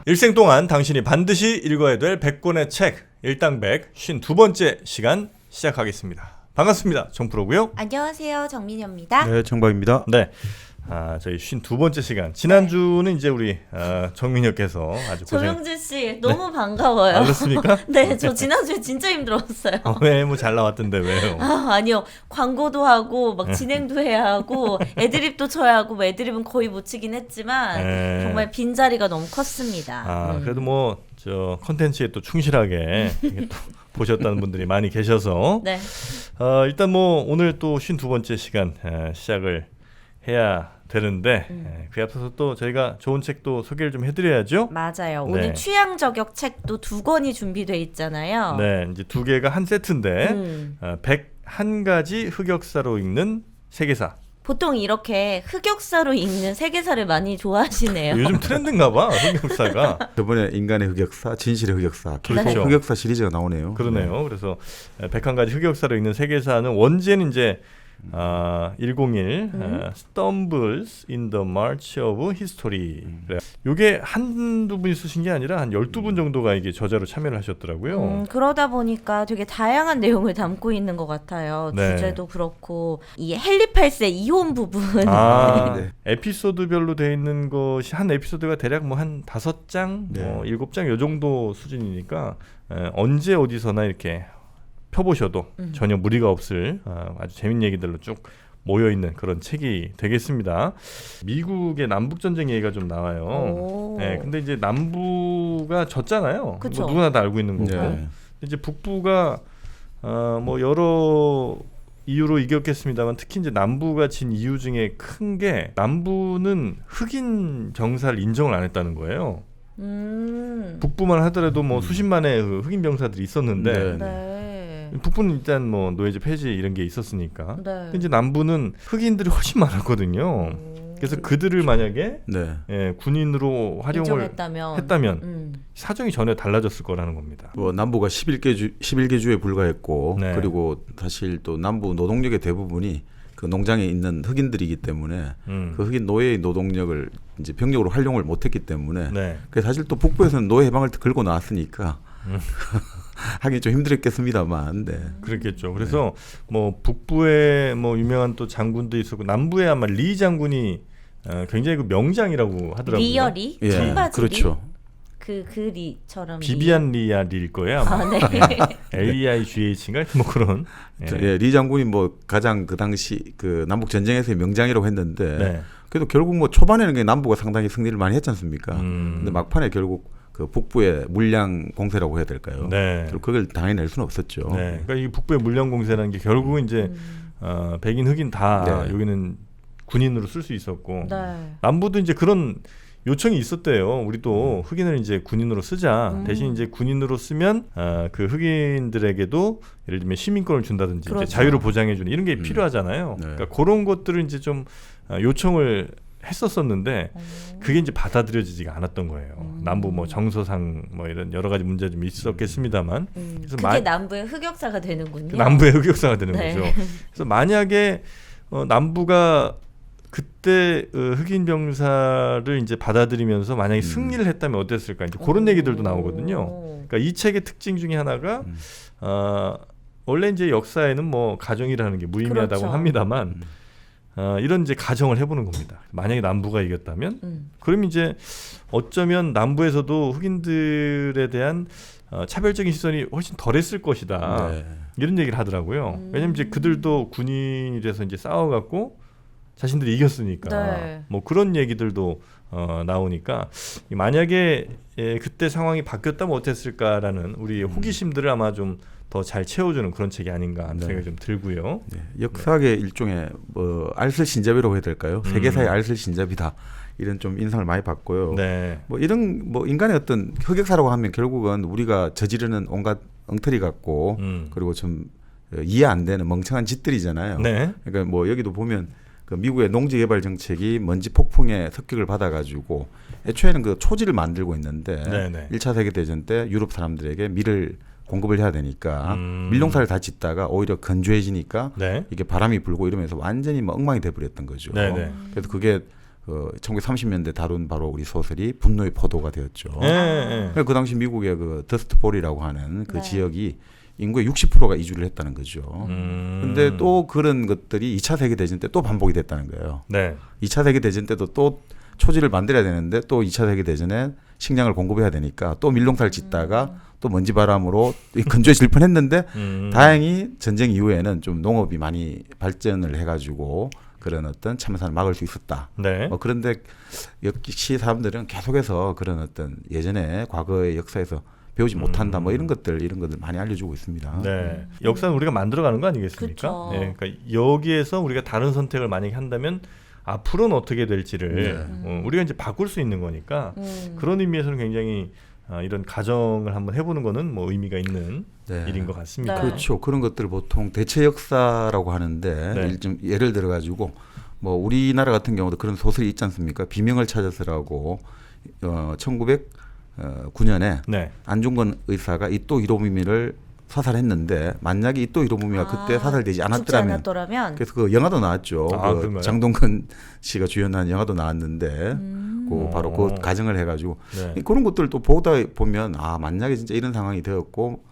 일생 동안 당신이 반드시 읽어야 될 100권의 책 일당백 52번째 시간 시작하겠습니다. 반갑습니다. 정프로고요. 안녕하세요. 정민현입니다. 네, 정박입니다. 네, 저희 52번째 시간. 지난주는 이제 우리 정민혁께서 아주 고생. 조명주 씨 너무 반가워요. 알았습니까? 네, 저 지난주에 진짜 힘들었어요. 왜 뭐 잘 나왔던데 왜요? 아니요. 광고도 하고 막 진행도 해야 하고 애드립도 쳐야 하고 뭐 애드립은 거의 못 치긴 했지만 정말 빈자리가 너무 컸습니다. 그래도 뭐 저 컨텐츠에 또 충실하게 이게 또 보셨다는 분들이 많이 계셔서 네. 일단 뭐 오늘 또 52번째 시간 시작을 해야 되는데 그 앞서서 또 저희가 좋은 책도 소개를 좀 해드려야죠. 맞아요. 네. 오늘 취향 저격 책도 2권이 준비돼 있잖아요. 네, 이제 두 개가 한 세트인데 101가지 흑역사로 읽는 세계사. 보통 이렇게 흑역사로 읽는 세계사를 많이 좋아하시네요. 요즘 트렌드인가 봐, 흑역사가. 저번에 인간의 흑역사, 진실의 흑역사, 계속 그렇죠. 흑역사 시리즈가 나오네요. 그러네요. 그래서 101가지 흑역사로 읽는 세계사는 원제는 이제 101 Stumbles in the March of History. 이게 한두 분이 쓰신 게 아니라 한 12분 정도가 이게 저자로 참여를 하셨더라고요. 그러다 보니까 되게 다양한 내용을 담고 있는 것 같아요. 네. 주제도 그렇고 이 헨리 8세 이혼 부분. 네. 에피소드별로 돼 있는 것이 한 에피소드가 대략 뭐 한 5장, 네. 7장 요 정도 수준이니까 언제 어디서나 이렇게 펴보셔도 전혀 무리가 없을 아주 재밌는 얘기들로 쭉 모여있는 그런 책이 되겠습니다. 미국의 남북전쟁 얘기가 좀 나와요. 네, 근데 이제 남부가 졌잖아요. 뭐 그쵸. 누구나 다 알고 있는 거고. 네. 이제 북부가 뭐 여러 이유로 이겼겠습니다만 특히 이제 남부가 진 이유 중에 큰 게 남부는 흑인 병사를 인정을 안 했다는 거예요. 북부만 하더라도 뭐 수십만의 흑인 병사들이 있었는데 네. 네. 북부는 일단 뭐 노예제 폐지 이런 게 있었으니까. 네. 근데 이제 남부는 흑인들이 훨씬 많았거든요. 그래서 그들을 만약에 네. 군인으로 활용을 했다면 사정이 전혀 달라졌을 거라는 겁니다. 뭐 남부가 11개 주에 불과했고 네. 그리고 사실 또 남부 노동력의 대부분이 그 농장에 있는 흑인들이기 때문에 그 흑인 노예의 노동력을 이제 병력으로 활용을 못했기 때문에 네. 그래서 사실 또 북부에서는 노예 해방을 걸고 나왔으니까 하기 좀 힘들었겠습니다만. 네. 그렇겠죠. 그래서 뭐 북부에 뭐 유명한 또 장군도 있었고 남부에 아마 리 장군이 굉장히 그 명장이라고 하더라고요. 리얼이? 예, 청바지 그렇죠. 그 리처럼 비비안 리아 릴 거예요 아마. 네. LEIGH인가 뭐 그런. 예, 리 장군이 뭐 가장 그 당시 그 남북 전쟁에서의 명장이라고 했는데 네. 그래도 결국 뭐 초반에는 그냥 남부가 상당히 승리를 많이 했지 않습니까? 근데 막판에 결국 그 북부의 물량 공세라고 해야 될까요? 네. 결국 그걸 당해낼 수는 없었죠. 네. 그러니까 이 북부의 물량 공세라는 게 결국은 이제 백인 흑인 다 네. 여기는 군인으로 쓸 수 있었고 네. 남부도 이제 그런 요청이 있었대요. 우리도 흑인을 이제 군인으로 쓰자. 대신 이제 군인으로 쓰면 그 흑인들에게도 예를 들면 시민권을 준다든지 그렇죠. 이제 자유를 보장해주는 이런 게 필요하잖아요. 네. 그러니까 그런 것들을 이제 좀 요청을 했었었는데 그게 이제 받아들여지지가 않았던 거예요. 남부 뭐 정서상 뭐 이런 여러 가지 문제 좀 있었겠습니다만 그래서 그게 남부의 흑역사가 되는군요. 남부의 흑역사가 되는 네. 거죠. 그래서 만약에 남부가 그때 흑인 병사를 이제 받아들이면서 만약에 승리를 했다면 어땠을까? 이제 그런 얘기들도 나오거든요. 그러니까 이 책의 특징 중에 하나가 원래 이제 역사에는 뭐 가정이라는 게 무의미하다고 그렇죠. 합니다만 이런 이제 가정을 해보는 겁니다. 만약에 남부가 이겼다면, 그럼 이제 어쩌면 남부에서도 흑인들에 대한 차별적인 시선이 훨씬 덜했을 것이다. 네. 이런 얘기를 하더라고요. 왜냐면 이제 그들도 군인이 돼서 이제 싸워갖고 자신들이 이겼으니까 네. 뭐 그런 얘기들도 나오니까 만약에 그때 상황이 바뀌었다면 어땠을까라는 우리 호기심들을 아마 좀 더 잘 채워주는 그런 책이 아닌가 하는 생각이 좀 들고요. 네. 역사학의 일종의 뭐 알쓸신잡이라고 해야 될까요? 세계사의 알쓸신잡이다. 이런 좀 인상을 많이 받고요. 네. 뭐 이런 뭐 인간의 어떤 흑역사라고 하면 결국은 우리가 저지르는 온갖 엉터리 같고 그리고 좀 이해 안 되는 멍청한 짓들이잖아요. 네. 그러니까 뭐 여기도 보면 그 미국의 농지개발 정책이 먼지 폭풍의 습격을 받아가지고 애초에는 그 초지를 만들고 있는데 네네. 1차 세계대전 때 유럽 사람들에게 밀을 공급을 해야 되니까 밀농사를 다 짓다가 오히려 건조해지니까 네. 이게 바람이 불고 이러면서 완전히 뭐 엉망이 돼버렸던 거죠. 네네. 그래서 그게 1930년대 다룬 바로 우리 소설이 분노의 포도가 되었죠. 네. 그 당시 미국의 그 더스트볼이라고 하는 그 네. 지역이 인구의 60%가 이주를 했다는 거죠. 근데 또 그런 것들이 2차 세계 대전 때 또 반복이 됐다는 거예요. 네. 2차 세계 대전 때도 또 초지를 만들어야 되는데 또 2차 세계 대전에 식량을 공급해야 되니까 또 밀농사를 짓다가 또 먼지 바람으로 건조해질 뻔했는데 다행히 전쟁 이후에는 좀 농업이 많이 발전을 해가지고 그런 어떤 참사를 막을 수 있었다. 네. 그런데 역시 사람들은 계속해서 그런 어떤 예전에 과거의 역사에서 배우지 못한다 뭐 이런 것들 많이 알려주고 있습니다. 네. 역사는 우리가 만들어가는 거 아니겠습니까? 그쵸. 네. 그러니까 여기에서 우리가 다른 선택을 만약에 한다면 앞으로는 어떻게 될지를 우리가 이제 바꿀 수 있는 거니까 그런 의미에서는 굉장히 이런 가정을 한번 해보는 거는 뭐 의미가 있는 네. 일인 것 같습니다. 네. 그렇죠. 그런 것들 보통 대체 역사라고 하는데 네. 좀 예를 들어 가지고 뭐 우리나라 같은 경우도 그런 소설이 있지 않습니까? 비명을 찾아서라고 1909년에 네. 안중근 의사가 이토 히로부미를 사살했는데 만약에 이토 히로부미가 그때 사살되지 죽지 않았더라면 않았더라면 그래서 그 영화도 나왔죠. 아, 그 그런가요? 장동건 씨가 주연한 영화도 나왔는데 그 바로 그 가정을 해가지고 네. 그런 것들도 보다 보면 만약에 진짜 이런 상황이 되었고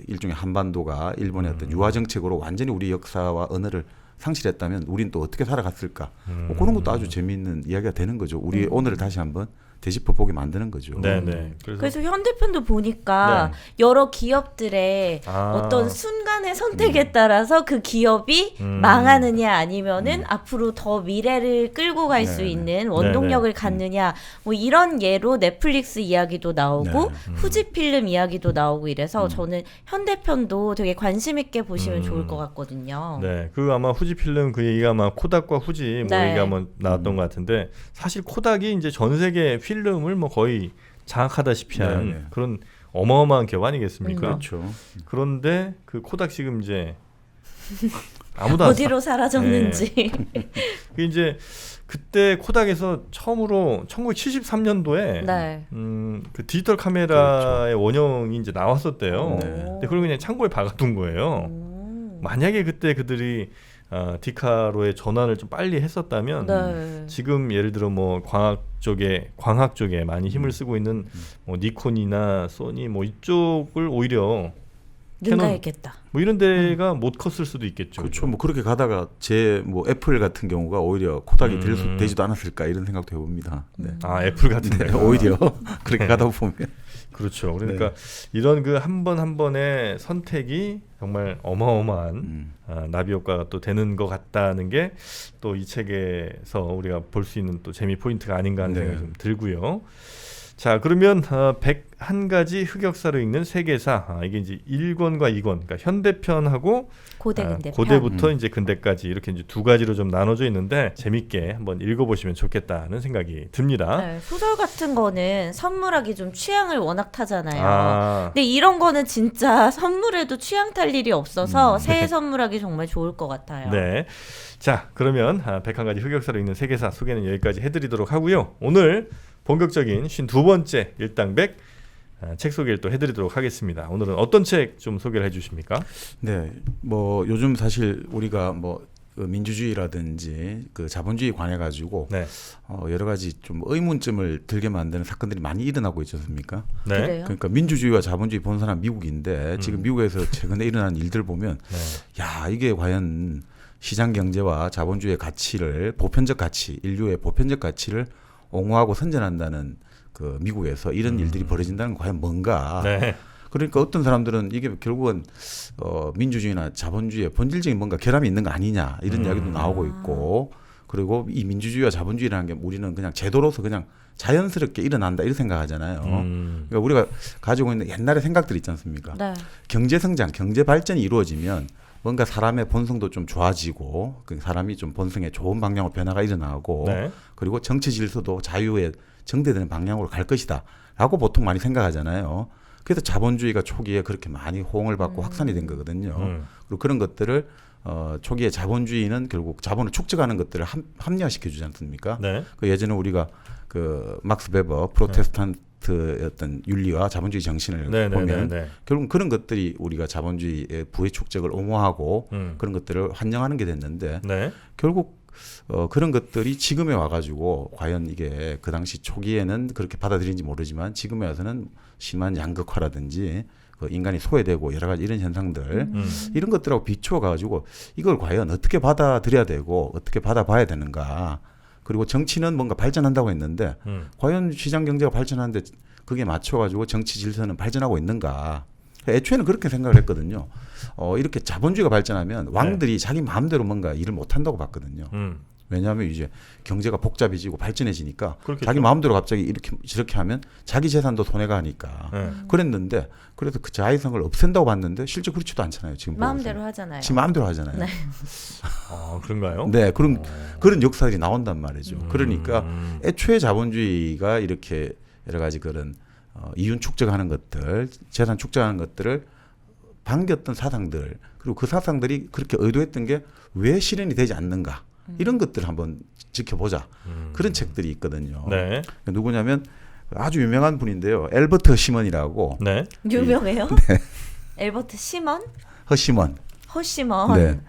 일종의 한반도가 일본의 어떤 유화 정책으로 완전히 우리 역사와 언어를 상실했다면 우린 또 어떻게 살아갔을까? 그런 것도 아주 재미있는 이야기가 되는 거죠. 우리 오늘을 다시 한번 되짚어 보게 만드는 거죠. 네. 그래서 현대편도 보니까 네. 여러 기업들의 어떤 순간의 선택에 따라서 그 기업이 망하느냐 아니면은 앞으로 더 미래를 끌고 갈 수 있는 원동력을 갖느냐 뭐 이런 예로 넷플릭스 이야기도 나오고 후지필름 이야기도 나오고 이래서 저는 현대편도 되게 관심 있게 보시면 좋을 것 같거든요. 네, 그 아마 후지필름 그 얘기가 아마 코닥과 후지 뭐 네. 얘기가 한번 나왔던 것 같은데 사실 코닥이 이제 전 세계 필름을 뭐 거의 장악하다시피 한 네. 그런 어마어마한 기업 아니겠습니까? 그렇죠. 그런데 그 코닥 지금 이제 아무도 어디로 사라졌는지. 그 이제 그때 코닥에서 처음으로 1973년도에 네. 그 디지털 카메라의 원형이 이제 나왔었대요. 네. 근데 그걸 그냥 창고에 박아둔 거예요. 만약에 그때 그들이 디카로의 전환을 좀 빨리 했었다면 네. 지금 예를 들어 뭐 광학 쪽에 많이 힘을 쓰고 있는 뭐 니콘이나 소니 뭐 이쪽을 오히려 능가했겠다. 뭐 이런 데가 못 컸을 수도 있겠죠. 그렇죠. 뭐 그렇게 가다가 뭐 애플 같은 경우가 오히려 코닥이 되지도 않았을까 이런 생각도 해봅니다. 네. 아 애플 같은데 오히려 그렇게 가다 보면 그렇죠. 그러니까 이런 그 한 번 한 번의 선택이 정말 어마어마한 나비 효과가 또 되는 것 같다는 게 또 이 책에서 우리가 볼 수 있는 또 재미 포인트가 아닌가 하는 생각이 좀 들고요. 자 그러면 101가지 흑역사를 읽는 세계사 이게 이제 1권과 2권 그러니까 현대편하고 고대 근대편. 고대부터 이제 근대까지 이렇게 이제 두 가지로 좀 나눠져 있는데 재밌게 한번 읽어보시면 좋겠다는 생각이 듭니다. 네, 소설 같은 거는 선물하기 좀 취향을 워낙 타잖아요. 근데 이런 거는 진짜 선물해도 취향 탈 일이 없어서 새해 선물하기 정말 좋을 것 같아요. 네. 자 그러면 101가지 흑역사를 읽는 세계사 소개는 여기까지 해드리도록 하고요. 오늘 본격적인 52번째 일당백 책 소개를 또 해드리도록 하겠습니다. 오늘은 어떤 책 좀 소개를 해주십니까? 네, 뭐 요즘 사실 우리가 뭐 민주주의라든지 그 자본주의 관해 가지고 네. 여러 가지 좀 의문점을 들게 만드는 사건들이 많이 일어나고 있지 않습니까? 네. 그래요? 그러니까 민주주의와 자본주의 본 사람 미국인데 지금 미국에서 최근에 일어난 일들 보면 야 이게 과연 시장 경제와 자본주의의 가치를 보편적 가치, 인류의 보편적 가치를 옹호하고 선전한다는 그 미국에서 이런 일들이 벌어진다는 건 과연 뭔가? 네. 그러니까 어떤 사람들은 이게 결국은 민주주의나 자본주의의 본질적인 뭔가 결함이 있는 거 아니냐 이런 이야기도 나오고 있고 그리고 이 민주주의와 자본주의라는 게 우리는 그냥 제도로서 그냥 자연스럽게 일어난다 이렇게 생각하잖아요. 그러니까 우리가 가지고 있는 옛날의 생각들 있지 않습니까? 네. 경제 성장, 경제 발전이 이루어지면 뭔가 사람의 본성도 좀 좋아지고 사람이 좀 본성에 좋은 방향으로 변화가 일어나고 네. 그리고 정치 질서도 자유에 정대되는 방향으로 갈 것이다 라고 보통 많이 생각하잖아요. 그래서 자본주의가 초기에 그렇게 많이 호응을 받고 확산이 된 거거든요. 그리고 그런 것들을 초기에 자본주의는 결국 자본을 축적하는 것들을 합리화시켜 주지 않습니까? 네. 그 예전에 우리가 그 막스 베버 프로테스탄트의 어떤 윤리와 자본주의 정신을 보면 결국 그런 것들이 우리가 자본주의의 부의 축적을 옹호하고 그런 것들을 환영하는 게 됐는데 결국 그런 것들이 지금에 와가지고 과연 이게 그 당시 초기에는 그렇게 받아들인지 모르지만 지금에 와서는 심한 양극화라든지 그 인간이 소외되고 여러 가지 이런 현상들 이런 것들하고 비추어 가지고 이걸 과연 어떻게 받아들여야 되고 어떻게 받아봐야 되는가. 그리고 정치는 뭔가 발전한다고 했는데 과연 시장 경제가 발전하는데 그게 맞춰가지고 정치 질서는 발전하고 있는가. 애초에는 그렇게 생각을 했거든요. 이렇게 자본주의가 발전하면 왕들이 자기 마음대로 뭔가 일을 못한다고 봤거든요. 왜냐하면 이제 경제가 복잡해지고 발전해지니까 그렇겠죠. 자기 마음대로 갑자기 이렇게 저렇게 하면 자기 재산도 손해가 하니까 그랬는데 그래서 그 자의성을 없앤다고 봤는데 실제 그렇지도 않잖아요. 지금 마음대로 하잖아요. 지금 마음대로 하잖아요. 네. 그런가요? 네, 그런 역사들이 나온단 말이죠. 그러니까 애초에 자본주의가 이렇게 여러 가지 그런 이윤 축적하는 것들, 재산 축적하는 것들을 반겼던 사상들, 그리고 그 사상들이 그렇게 의도했던 게 왜 실현이 되지 않는가 이런 것들을 한번 지켜보자. 그런 책들이 있거든요. 네. 누구냐면 아주 유명한 분인데요. 엘버트 시먼이라고. 네. 유명해요? 엘버트 시먼? 허시먼. 허시먼. 네.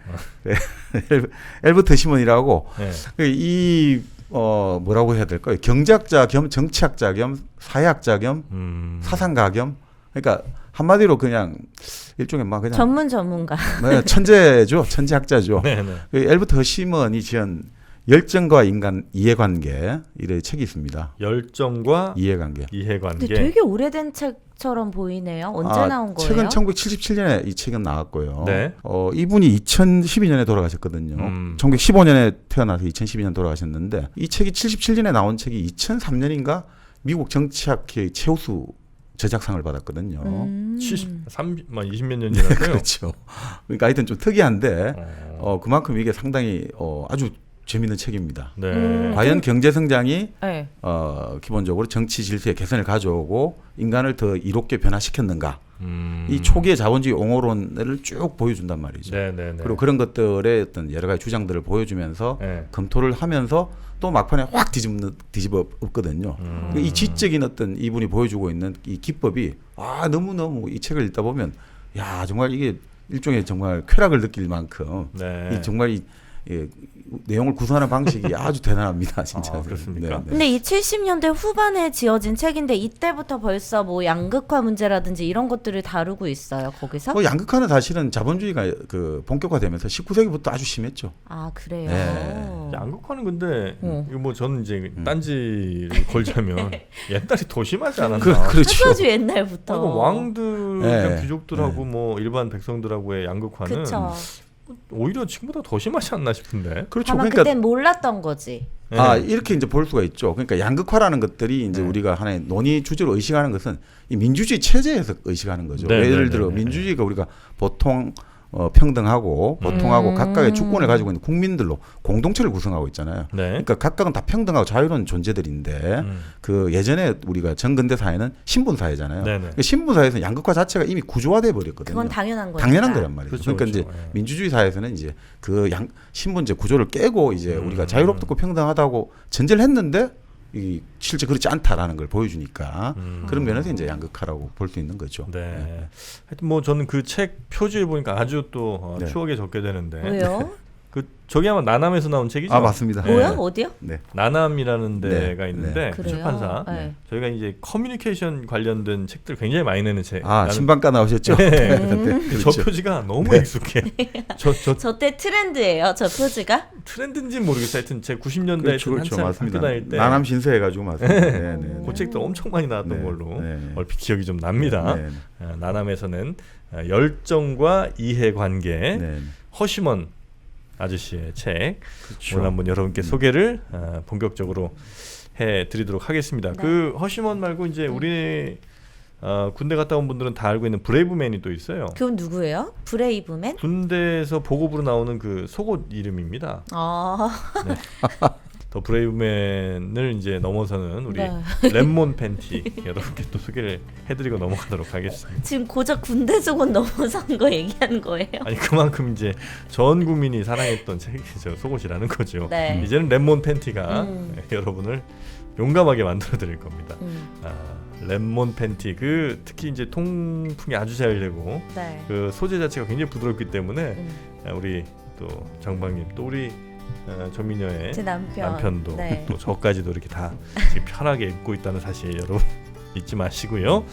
엘버트 시먼이라고 네. 이 뭐라고 해야 될까요? 경제학자 겸 정치학자 겸 사회학자 겸 사상가 겸 그러니까 한마디로 그냥 일종의 막 그냥 전문가. 네, 천재죠. 천재학자죠. 네, 네. 그 엘버트 허시먼이 지은 열정과 인간 이해관계 이런 책이 있습니다. 열정과 이해관계. 이해관계. 근데 되게 오래된 책처럼 보이네요. 언제 나온 거예요? 책은 1977년에 이 책은 나왔고요. 네. 이분이 2012년에 돌아가셨거든요. 1915년에 태어나서 2012년 돌아가셨는데 이 책이 77년에 나온 책이 2003년인가 미국 정치학회 최우수 저작상을 받았거든요. 20몇 년이라서요. 그렇죠. 그러니까 하여튼 좀 특이한데 그만큼 이게 상당히 아주 재밌는 책입니다. 네. 과연 경제 성장이 네. 기본적으로 정치 질서의 개선을 가져오고 인간을 더 이롭게 변화시켰는가? 이 초기의 자본주의 옹호론을 쭉 보여준단 말이죠. 네, 네, 네. 그리고 그런 것들의 어떤 여러 가지 주장들을 보여주면서 네. 검토를 하면서 또 막판에 확 뒤집어 엎거든요. 이 지적인 어떤 이분이 보여주고 있는 이 기법이 너무너무 이 책을 읽다 보면 야 정말 이게 일종의 정말 쾌락을 느낄 만큼 네. 이 정말 이 내용을 구성하는 방식이 아주 대단합니다, 진짜. 그렇습니까? 네, 네. 근데 이 70년대 후반에 지어진 책인데 이때부터 벌써 뭐 양극화 문제라든지 이런 것들을 다루고 있어요. 거기서? 양극화는 사실은 자본주의가 그 본격화되면서 19세기부터 아주 심했죠. 아 그래요. 네. 양극화는 근데 이거 뭐 저는 이제 딴지를 걸자면 옛날이 더 심하지 않았나? 그렇죠. 아주 옛날부터. 왕들, 네. 귀족들하고 뭐 일반 백성들하고의 양극화는 그쵸. 오히려 지금보다 더 심하지 않나 싶은데. 그렇죠. 다만 그러니까 그땐 몰랐던 거지. 네. 이렇게 이제 볼 수가 있죠. 그러니까 양극화라는 것들이 이제 우리가 하나의 논의 주제로 의식하는 것은 이 민주주의 체제에서 의식하는 거죠. 네, 예를 네, 들어 네, 네. 민주주의가 우리가 보통 평등하고 보통하고 각각의 주권을 가지고 있는 국민들로 공동체를 구성하고 있잖아요. 네. 그러니까 각각은 다 평등하고 자유로운 존재들인데 그 예전에 우리가 전근대 사회는 신분 사회잖아요. 네네. 그러니까 신분 사회에서는 양극화 자체가 이미 구조화돼 버렸거든요. 그건 당연한 거니까. 당연한 거란 말이죠. 그렇죠, 그러니까 그렇죠. 이제 예. 민주주의 사회에서는 이제 그 신분제 구조를 깨고 이제 우리가 자유롭고 평등하다고 전제를 했는데 이 실제 그렇지 않다라는 걸 보여주니까 그런 면에서 이제 양극화라고 볼 수 있는 거죠. 네. 하여튼 뭐 저는 그 책 표지를 보니까 아주 또 네. 추억에 적게 되는데. 왜요? 그 저기 아마 나남에서 나온 책이죠? 맞습니다. 뭐야? 네. 어디요? 네. 나남이라는 데가 네. 있는데 그래요? 출판사. 네. 저희가 이제 커뮤니케이션 관련된 책들 굉장히 많이 내는 책. 신방가 나오셨죠? 네. 네. 저 그렇죠. 표지가 너무 익숙해. 저 저 때 트렌드예요. 저 표지가. 트렌드인지는 모르겠어요. 하여튼 제 90년대에 그렇죠, 한참 맞습니다. 학교 다닐 때 나남 신세해가지고 맞습니다. 네, 네. 그 책들 엄청 많이 나왔던 네, 걸로 네. 얼핏 기억이 좀 납니다. 네, 나남에서는 열정과 이해관계 네. 허시먼 아저씨의 책 그렇죠. 오늘 한번 여러분께 소개를 본격적으로 해드리도록 하겠습니다. 네. 그 허시먼 말고 이제 우리 군대 갔다 온 분들은 다 알고 있는 브레이브맨이 또 있어요. 그건 누구예요? 브레이브맨? 군대에서 보급으로 나오는 그 속옷 이름입니다. 아. 네. 더 브레이브맨을 이제 넘어서는 우리 네. 랩몬 팬티 여러분께 또 소개를 해드리고 넘어가도록 하겠습니다. 지금 고작 군대 속옷 넘어선 거 얘기하는 거예요? 아니 그만큼 이제 전 국민이 사랑했던 책이죠. 속옷이라는 거죠. 네. 이제는 랩몬 팬티가 여러분을 용감하게 만들어 드릴 겁니다. 랩몬 팬티 그 특히 이제 통풍이 아주 잘 되고 네. 그 소재 자체가 굉장히 부드럽기 때문에 우리 또 장방님 또 우리 조미녀의 제 남편도 네. 또 저까지도 이렇게 다 지금 편하게 입고 있다는 사실 여러분 잊지 마시고요.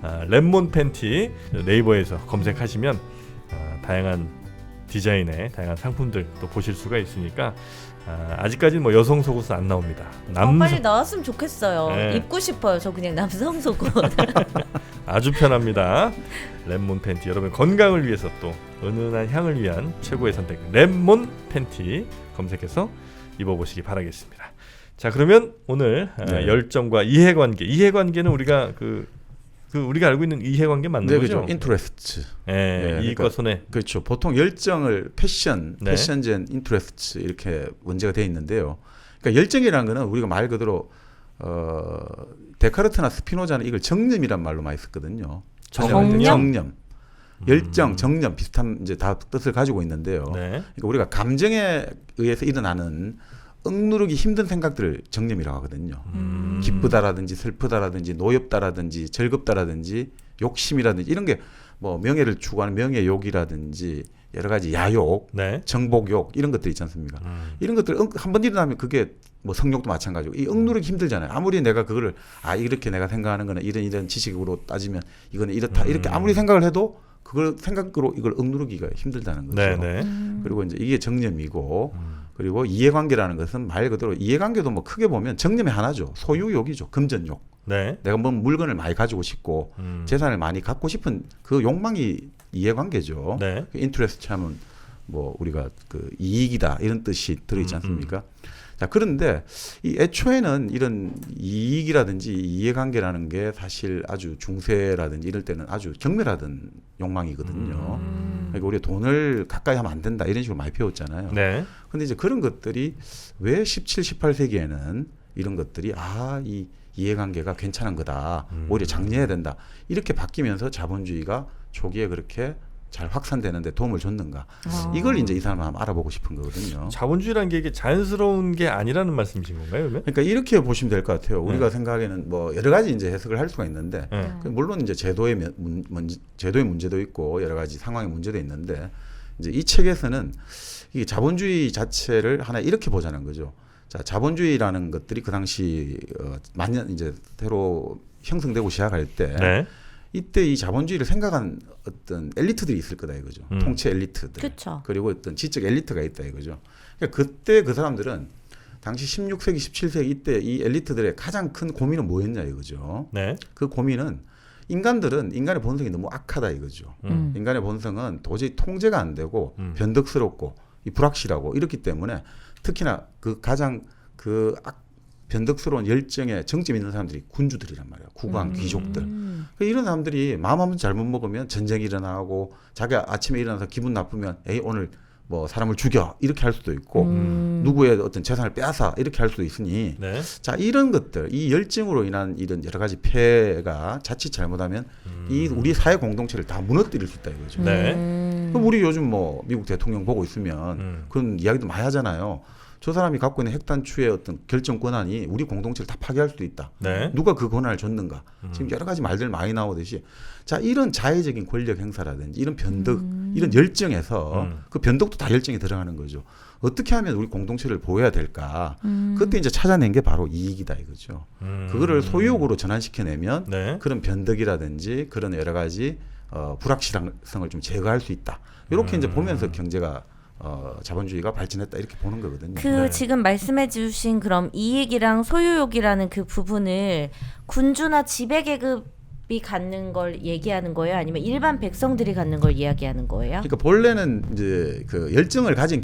랩몬 팬티 네이버에서 검색하시면 다양한 디자인의 다양한 상품들 또 보실 수가 있으니까 아직까지는 뭐 여성 속옷은 안 나옵니다. 빨리 나왔으면 좋겠어요. 네. 입고 싶어요. 저 그냥 남성 속옷. 아주 편합니다. 랩몬 팬티 여러분 건강을 위해서 또 은은한 향을 위한 최고의 선택 랩몬 팬티 검색해서 입어보시기 바라겠습니다. 자 그러면 오늘 네. 열정과 이해관계는 우리가 우리가 알고 있는 이해관계 맞는 네, 거죠? 그죠. 인트레스트. 예, 이익과 그러니까 손해. 그렇죠. 보통 열정을 네. 패션젠 인트레스트 이렇게 문제가 돼 있는데요. 그러니까 열정이라는 거는 우리가 말 그대로 데카르트나 스피노자는 이걸 정념이란 말로 많이 썼거든요. 정념? 정념. 열정, 정념 비슷한 이제 다 뜻을 가지고 있는데요. 네. 그러니까 우리가 감정에 의해서 일어나는 억누르기 힘든 생각들을 정념이라고 하거든요. 기쁘다라든지 슬프다라든지 노엽다라든지 즐겁다라든지 욕심이라든지 이런 게 뭐 명예를 추구하는 명예욕이라든지 여러 가지 야욕, 네. 정복욕 이런 것들 있지 않습니까? 이런 것들 한 번 일어나면 그게 뭐 성욕도 마찬가지고 이 억누르기 힘들잖아요. 아무리 내가 그거를 이렇게 내가 생각하는 거는 이런 지식으로 따지면 이거는 이렇다 이렇게 아무리 생각을 해도 그걸 생각으로 이걸 억누르기가 힘들다는 거죠. 네, 네. 그리고 이제 이게 정념이고 그리고 이해관계라는 것은 말 그대로 이해관계도 뭐 크게 보면 정념의 하나죠. 소유욕이죠. 금전욕. 네. 내가 뭐 물건을 많이 가지고 싶고 재산을 많이 갖고 싶은 그 욕망이 이해관계죠. 네. 인트레스트 하면 뭐 우리가 그 이익이다 이런 뜻이 들어있지 않습니까? 자 그런데 이 애초에는 이런 이익이라든지 이해관계라는 게 사실 아주 중세라든지 이럴 때는 아주 경멸하던 욕망이거든요. 그러니까 우리가 돈을 가까이 하면 안 된다 이런 식으로 많이 배웠잖아요. 네. 근데 이제 그런 것들이 왜 17, 18세기에는 이런 것들이 이 이해관계가 괜찮은 거다. 오히려 장려해야 된다. 이렇게 바뀌면서 자본주의가 초기에 그렇게 잘 확산되는데 도움을 줬는가. 이걸 이제 이 사람은 한번 알아보고 싶은 거거든요. 자본주의라는 게 이게 자연스러운 게 아니라는 말씀이신 건가요, 그러면? 그러니까 이렇게 보시면 될 것 같아요. 우리가 생각하기에는 뭐 여러 가지 이제 해석을 할 수가 있는데 물론 이제 제도의 문제도 있고 여러 가지 상황의 문제도 있는데 이제 이 책에서는 이 자본주의 자체를 하나 이렇게 보자는 거죠. 자, 자본주의라는 것들이 그 당시 만년 이제 새로 형성되고 시작할 때 네. 이때 이 자본주의를 생각한 어떤 엘리트들이 있을 거다 이거죠. 통치 엘리트들. 그쵸. 그리고 어떤 지적 엘리트가 있다 이거죠. 그러니까 그때 그 사람들은 당시 16세기, 17세기 이때 이 엘리트들의 가장 큰 고민은 뭐였냐 이거죠. 네. 그 고민은 인간의 본성이 너무 악하다 이거죠. 인간의 본성은 도저히 통제가 안 되고 변덕스럽고 불확실하고 이렇기 때문에 특히나 그 가장 변덕스러운 열정에 정점 있는 사람들이 군주들이란 말이에요. 국왕, 귀족들. 이런 사람들이 마음 한번 잘못 먹으면 전쟁이 일어나고 자기가 아침에 일어나서 기분 나쁘면 오늘 뭐 사람을 죽여 이렇게 할 수도 있고 누구의 어떤 재산을 빼앗아 이렇게 할 수도 있으니 네. 자 이런 것들 이 열정으로 인한 이런 여러 가지 폐해가 자칫 잘못하면 이 우리 사회 공동체를 다 무너뜨릴 수 있다 이거죠. 네. 그럼 우리 요즘 뭐 미국 대통령 보고 있으면 그런 이야기도 많이 하잖아요. 저 사람이 갖고 있는 핵단추의 어떤 결정 권한이 우리 공동체를 다 파괴할 수도 있다. 네. 누가 그 권한을 줬는가? 지금 여러 가지 말들 많이 나오듯이 자 이런 자의적인 권력 행사라든지 이런 변덕, 이런 열정에서 그 변덕도 다 열정에 들어가는 거죠. 어떻게 하면 우리 공동체를 보호해야 될까? 그때 이제 찾아낸 게 바로 이익이다 이거죠. 그거를 소유욕으로 전환시켜내면 네. 그런 변덕이라든지 그런 여러 가지 불확실성을 좀 제거할 수 있다. 이렇게 이제 보면서 경제가 자본주의가 발전했다 이렇게 보는 거거든요. 그 지금 말씀해주신 그럼 이익이랑 소유욕이라는 그 부분을 군주나 지배계급이 갖는 걸 얘기하는 거예요? 아니면 일반 백성들이 갖는 걸 이야기하는 거예요? 그러니까 본래는 이제 그 열정을 가진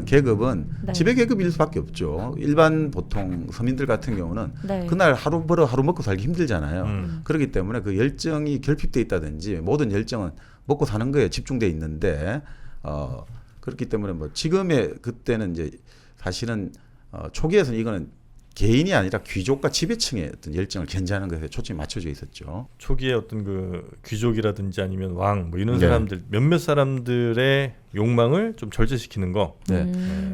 계급은 네. 지배계급일 수밖에 없죠. 일반 보통 서민들 같은 경우는 네. 그날 하루 벌어 하루 먹고 살기 힘들잖아요. 그렇기 때문에 그 열정이 결핍돼 있다든지 모든 열정은 먹고 사는 거에 집중돼 있는데 그렇기 때문에 뭐 지금의 그때는 이제 사실은 초기에서는 이거는 개인이 아니라 귀족과 지배층의 어떤 열정을 견제하는 것에 초점이 맞춰져 있었죠. 초기에 어떤 그 귀족이라든지 아니면 왕 뭐 이런 네. 사람들 몇몇 사람들의 욕망을 좀 절제시키는 거. 네.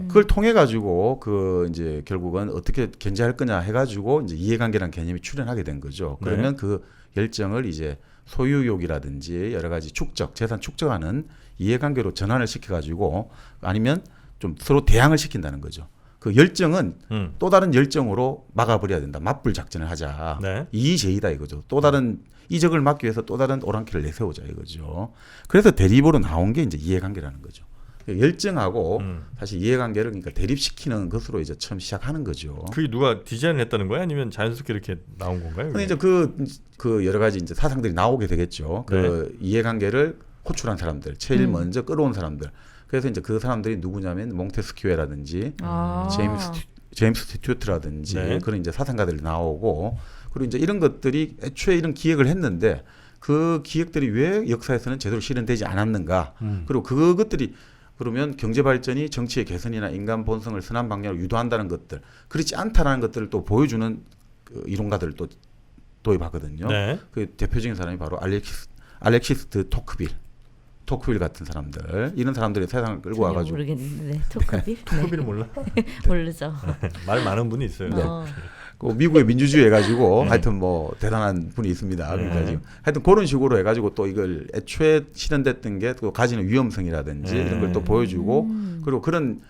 그걸 통해 가지고 그 이제 결국은 어떻게 견제할 거냐 해 가지고 이제 이해관계라는 개념이 출현하게 된 거죠. 그러면 그 열정을 이제 소유욕이라든지 여러 가지 축적, 재산 축적하는 이해관계로 전환을 시켜 가지고 아니면 좀 서로 대항을 시킨다는 거죠. 그 열정은 또 다른 열정으로 막아버려야 된다. 맞불 작전을 하자. 네. 이의제이다 이거죠. 또 다른 이적을 막기 위해서 또 다른 오랑캐를 내세우자 이거죠. 그래서 대립으로 나온 게 이제 이해관계라는 거죠. 열정하고 사실 이해관계를 그러니까 대립시키는 것으로 이제 처음 시작하는 거죠. 그게 누가 디자인을 했다는 거야? 아니면 자연스럽게 이렇게 나온 건가요? 근데 이제 그 여러 가지 이제 사상들이 나오게 되겠죠. 그 이해관계를 호출한 사람들, 제일 먼저 끌어온 사람들. 그래서 이제 그 사람들이 누구냐면 몽테스큐에라든지 제임스 스튜어트라든지 그런 이제 사상가들이 나오고 그리고 이제 이런 것들이 애초에 이런 기획을 했는데 그 기획들이 왜 역사에서는 제대로 실현되지 않았는가? 그리고 그것들이 그러면 경제 발전이 정치의 개선이나 인간 본성을 선한 방향으로 유도한다는 것들, 그렇지 않다라는 것들을 또 보여주는 그 이론가들을 또 도입하거든요. 네. 그 대표적인 사람이 바로 알렉시스 토크빌 같은 사람들, 이런 사람들이 세상을 끌고 와가지고 모르겠는데 토크빌? 토크빌을 몰라? 모르죠. 말 많은 분이 있어요. 네. 그 미국의 민주주의 해가지고 하여튼 뭐 대단한 분이 있습니다. 그러니까 지금 하여튼 그런 식으로 해가지고 또 이걸 애초에 실현됐던 게 또 가지는 위험성이라든지 이런 걸 또 보여주고 그리고 그런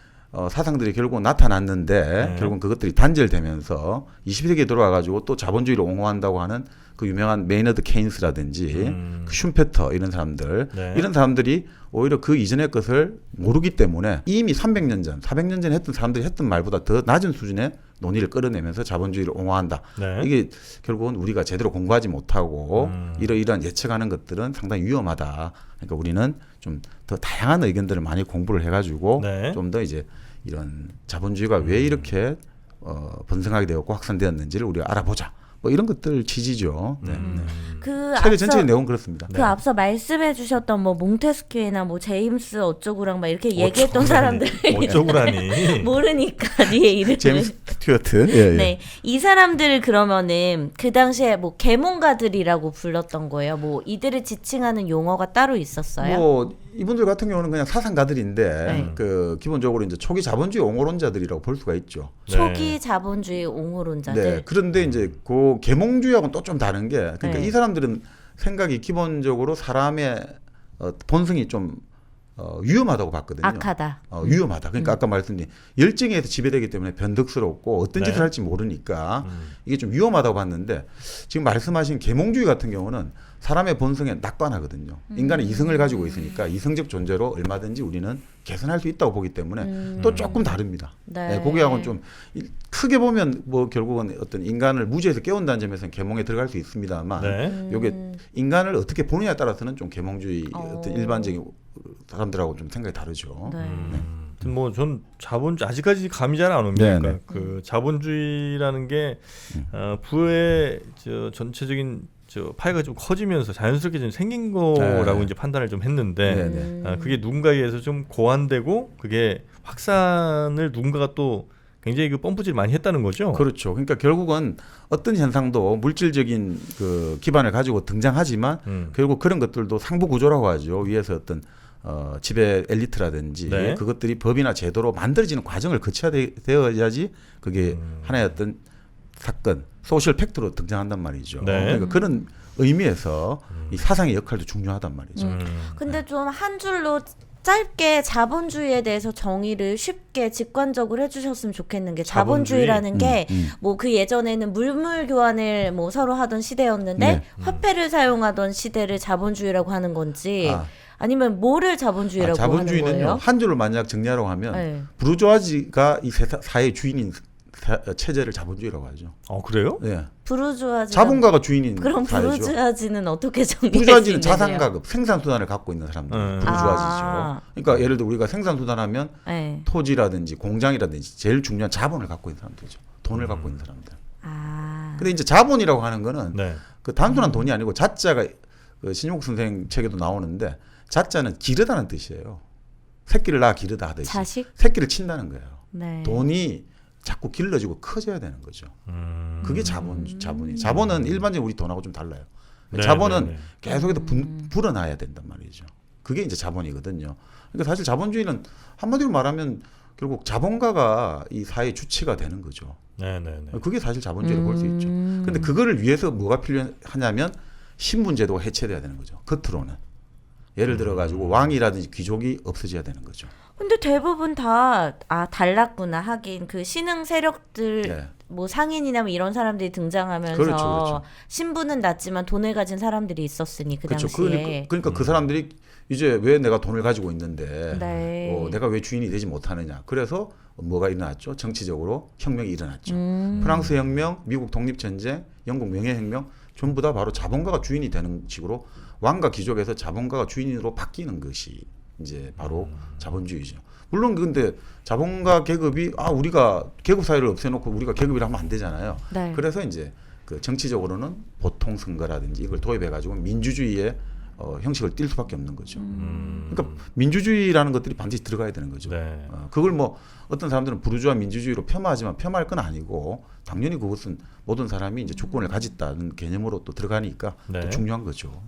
사상들이 결국은 나타났는데 결국은 그것들이 단절되면서 20세기에 들어와가지고 또 자본주의를 옹호한다고 하는 그 유명한 메이너드 케인스라든지 그 슌페터 이런 사람들 이런 사람들이 오히려 그 이전의 것을 모르기 때문에 이미 300년 전, 400년 전에 했던 사람들이 했던 말보다 더 낮은 수준의 논의를 끌어내면서 자본주의를 옹호한다. 이게 결국은 우리가 제대로 공부하지 못하고 이러이러한 예측하는 것들은 상당히 위험하다. 그러니까 우리는 좀 더 다양한 의견들을 많이 공부를 해가지고 좀 더 이제 이런 자본주의가 왜 이렇게 번성하게 되었고 확산되었는지를 우리가 알아보자. 뭐 이런 것들 취지죠. 그 책의 전체의 내용은 그렇습니다. 그 앞서 말씀해주셨던 뭐 몽테스큐에나 뭐 제임스 어쩌고랑 막 이렇게 얘기했던 사람들 어쩌고라니 모르니까 뒤에 이름을 제임스 스튜어트. 예. 네, 이 사람들을 그러면은 그 당시에 뭐 계몽가들이라고 불렀던 거예요. 뭐 이들을 지칭하는 용어가 따로 있었어요? 뭐 이분들 같은 경우는 그냥 사상가들인데 그 기본적으로 이제 초기 자본주의 옹호론자들이라고 볼 수가 있죠. 초기 자본주의 옹호론자들. 네. 그런데 이제 그 계몽주의하고는 또 좀 다른 게 그러니까 이 사람들은 생각이 기본적으로 사람의 본성이 좀 위험하다고 봤거든요. 악하다. 위험하다. 그러니까 아까 말씀드린 열정에 의해서 지배되기 때문에 변덕스럽고 어떤 짓을 할지 모르니까 이게 좀 위험하다고 봤는데 지금 말씀하신 계몽주의 같은 경우는 사람의 본성에 낙관하거든요. 인간의 이성을 가지고 있으니까 이성적 존재로 얼마든지 우리는 개선할 수 있다고 보기 때문에 또 조금 다릅니다. 네, 거기하고는 좀 크게 보면 뭐 결국은 어떤 인간을 무지에서 깨운다는 점에서는 계몽에 들어갈 수 있습니다만 이게 인간을 어떻게 보느냐에 따라서는 좀 계몽주의 어떤 일반적인 사람들하고 좀 생각이 다르죠. 뭐 전 자본주의 아직까지 감이 잘 안 옵니다. 네, 그 자본주의라는 게 부의 저 전체적인 저 파이가 좀 커지면서 자연스럽게 좀 생긴 거라고 이제 판단을 좀 했는데 그게 누군가에 의해서 좀 고안되고 그게 확산을 누군가가 또 굉장히 그 펌프질 많이 했다는 거죠. 그렇죠. 그러니까 결국은 어떤 현상도 물질적인 그 기반을 가지고 등장하지만 결국 그런 것들도 상부 구조라고 하죠. 위에서 어떤 지배 엘리트라든지 그것들이 법이나 제도로 만들어지는 과정을 거쳐야 되어야지 그게 하나의 어떤 사건, 소셜 팩트로 등장한단 말이죠. 그러니까 그런 의미에서 이 사상의 역할도 중요하단 말이죠. 근데 좀 한 줄로 짧게 자본주의에 대해서 정의를 쉽게 직관적으로 해주셨으면 좋겠는 게 자본주의라는 게 뭐 그 예전에는 물물 교환을 뭐 서로 하던 시대였는데 화폐를 사용하던 시대를 자본주의라고 하는 건지 아니면 뭐를 자본주의라고 하는 거예요? 자본주의는요. 한 줄로 만약 정리하라고 하면 부르주아지가 이 사회의 주인인 체제를 자본주의라고 하죠. 그래요? 네. 부르주아지. 자본가가 주인인 그럼 사회죠. 부르주아지는 어떻게 정리할 수 부르주아지는 있는데요? 자산가급, 생산수단을 갖고 있는 사람들 부르주아지죠. 그러니까 예를 들어 우리가 생산수단하면 토지라든지 공장이라든지 제일 중요한 자본을 갖고 있는 사람들이죠. 돈을 갖고 있는 사람들. 근데 이제 자본이라고 하는 거는 그 단순한 돈이 아니고 자자가 그 신용국 선생 책에도 나오는데 자자는 기르다는 뜻이에요. 새끼를 낳아 기르다 하듯이 자식? 새끼를 친다는 거예요. 돈이 자꾸 길러지고 커져야 되는 거죠. 그게 자본이. 자본은 일반적인 우리 돈하고 좀 달라요. 자본은 계속해서 불어나야 된단 말이죠. 그게 이제 자본이거든요. 그러니까 사실 자본주의는 한마디로 말하면 결국 자본가가 이 사회의 주체가 되는 거죠. 그게 사실 자본주의를 볼 수 있죠. 근데 그거를 위해서 뭐가 필요하냐면 신분제도가 해체돼야 되는 거죠. 겉으로는. 예를 들어 가지고 왕이라든지 귀족이 없어져야 되는 거죠. 근데 대부분 다 달랐구나 하긴 그 신흥 세력들 네. 뭐 상인이나 뭐 이런 사람들이 등장하면서 그렇죠. 신분은 낮지만 돈을 가진 사람들이 있었으니 그 그렇죠. 당시에 그러니까 그 사람들이 이제 왜 내가 돈을 가지고 있는데 네. 내가 왜 주인이 되지 못하느냐. 그래서 뭐가 일어났죠? 정치적으로 혁명이 일어났죠. 프랑스 혁명, 미국 독립전쟁, 영국 명예혁명 전부 다 바로 자본가가 주인이 되는 식으로 왕과 귀족에서 자본가가 주인으로 바뀌는 것이 이제 바로 자본주의죠. 물론 근데 자본가 계급이 우리가 계급 사회를 없애놓고 우리가 계급이라 하면 안 되잖아요. 네. 그래서 이제 그 정치적으로는 보통 선거라든지 이걸 도입해가지고 민주주의의 형식을 띌 수밖에 없는 거죠. 그러니까 민주주의라는 것들이 반드시 들어가야 되는 거죠. 네. 그걸 뭐 어떤 사람들은 부르주아 민주주의로 폄하하지만 겸할 건 아니고 당연히 그것은 모든 사람이 이제 주권을 가졌다는 개념으로 또 들어가니까 네. 또 중요한 거죠.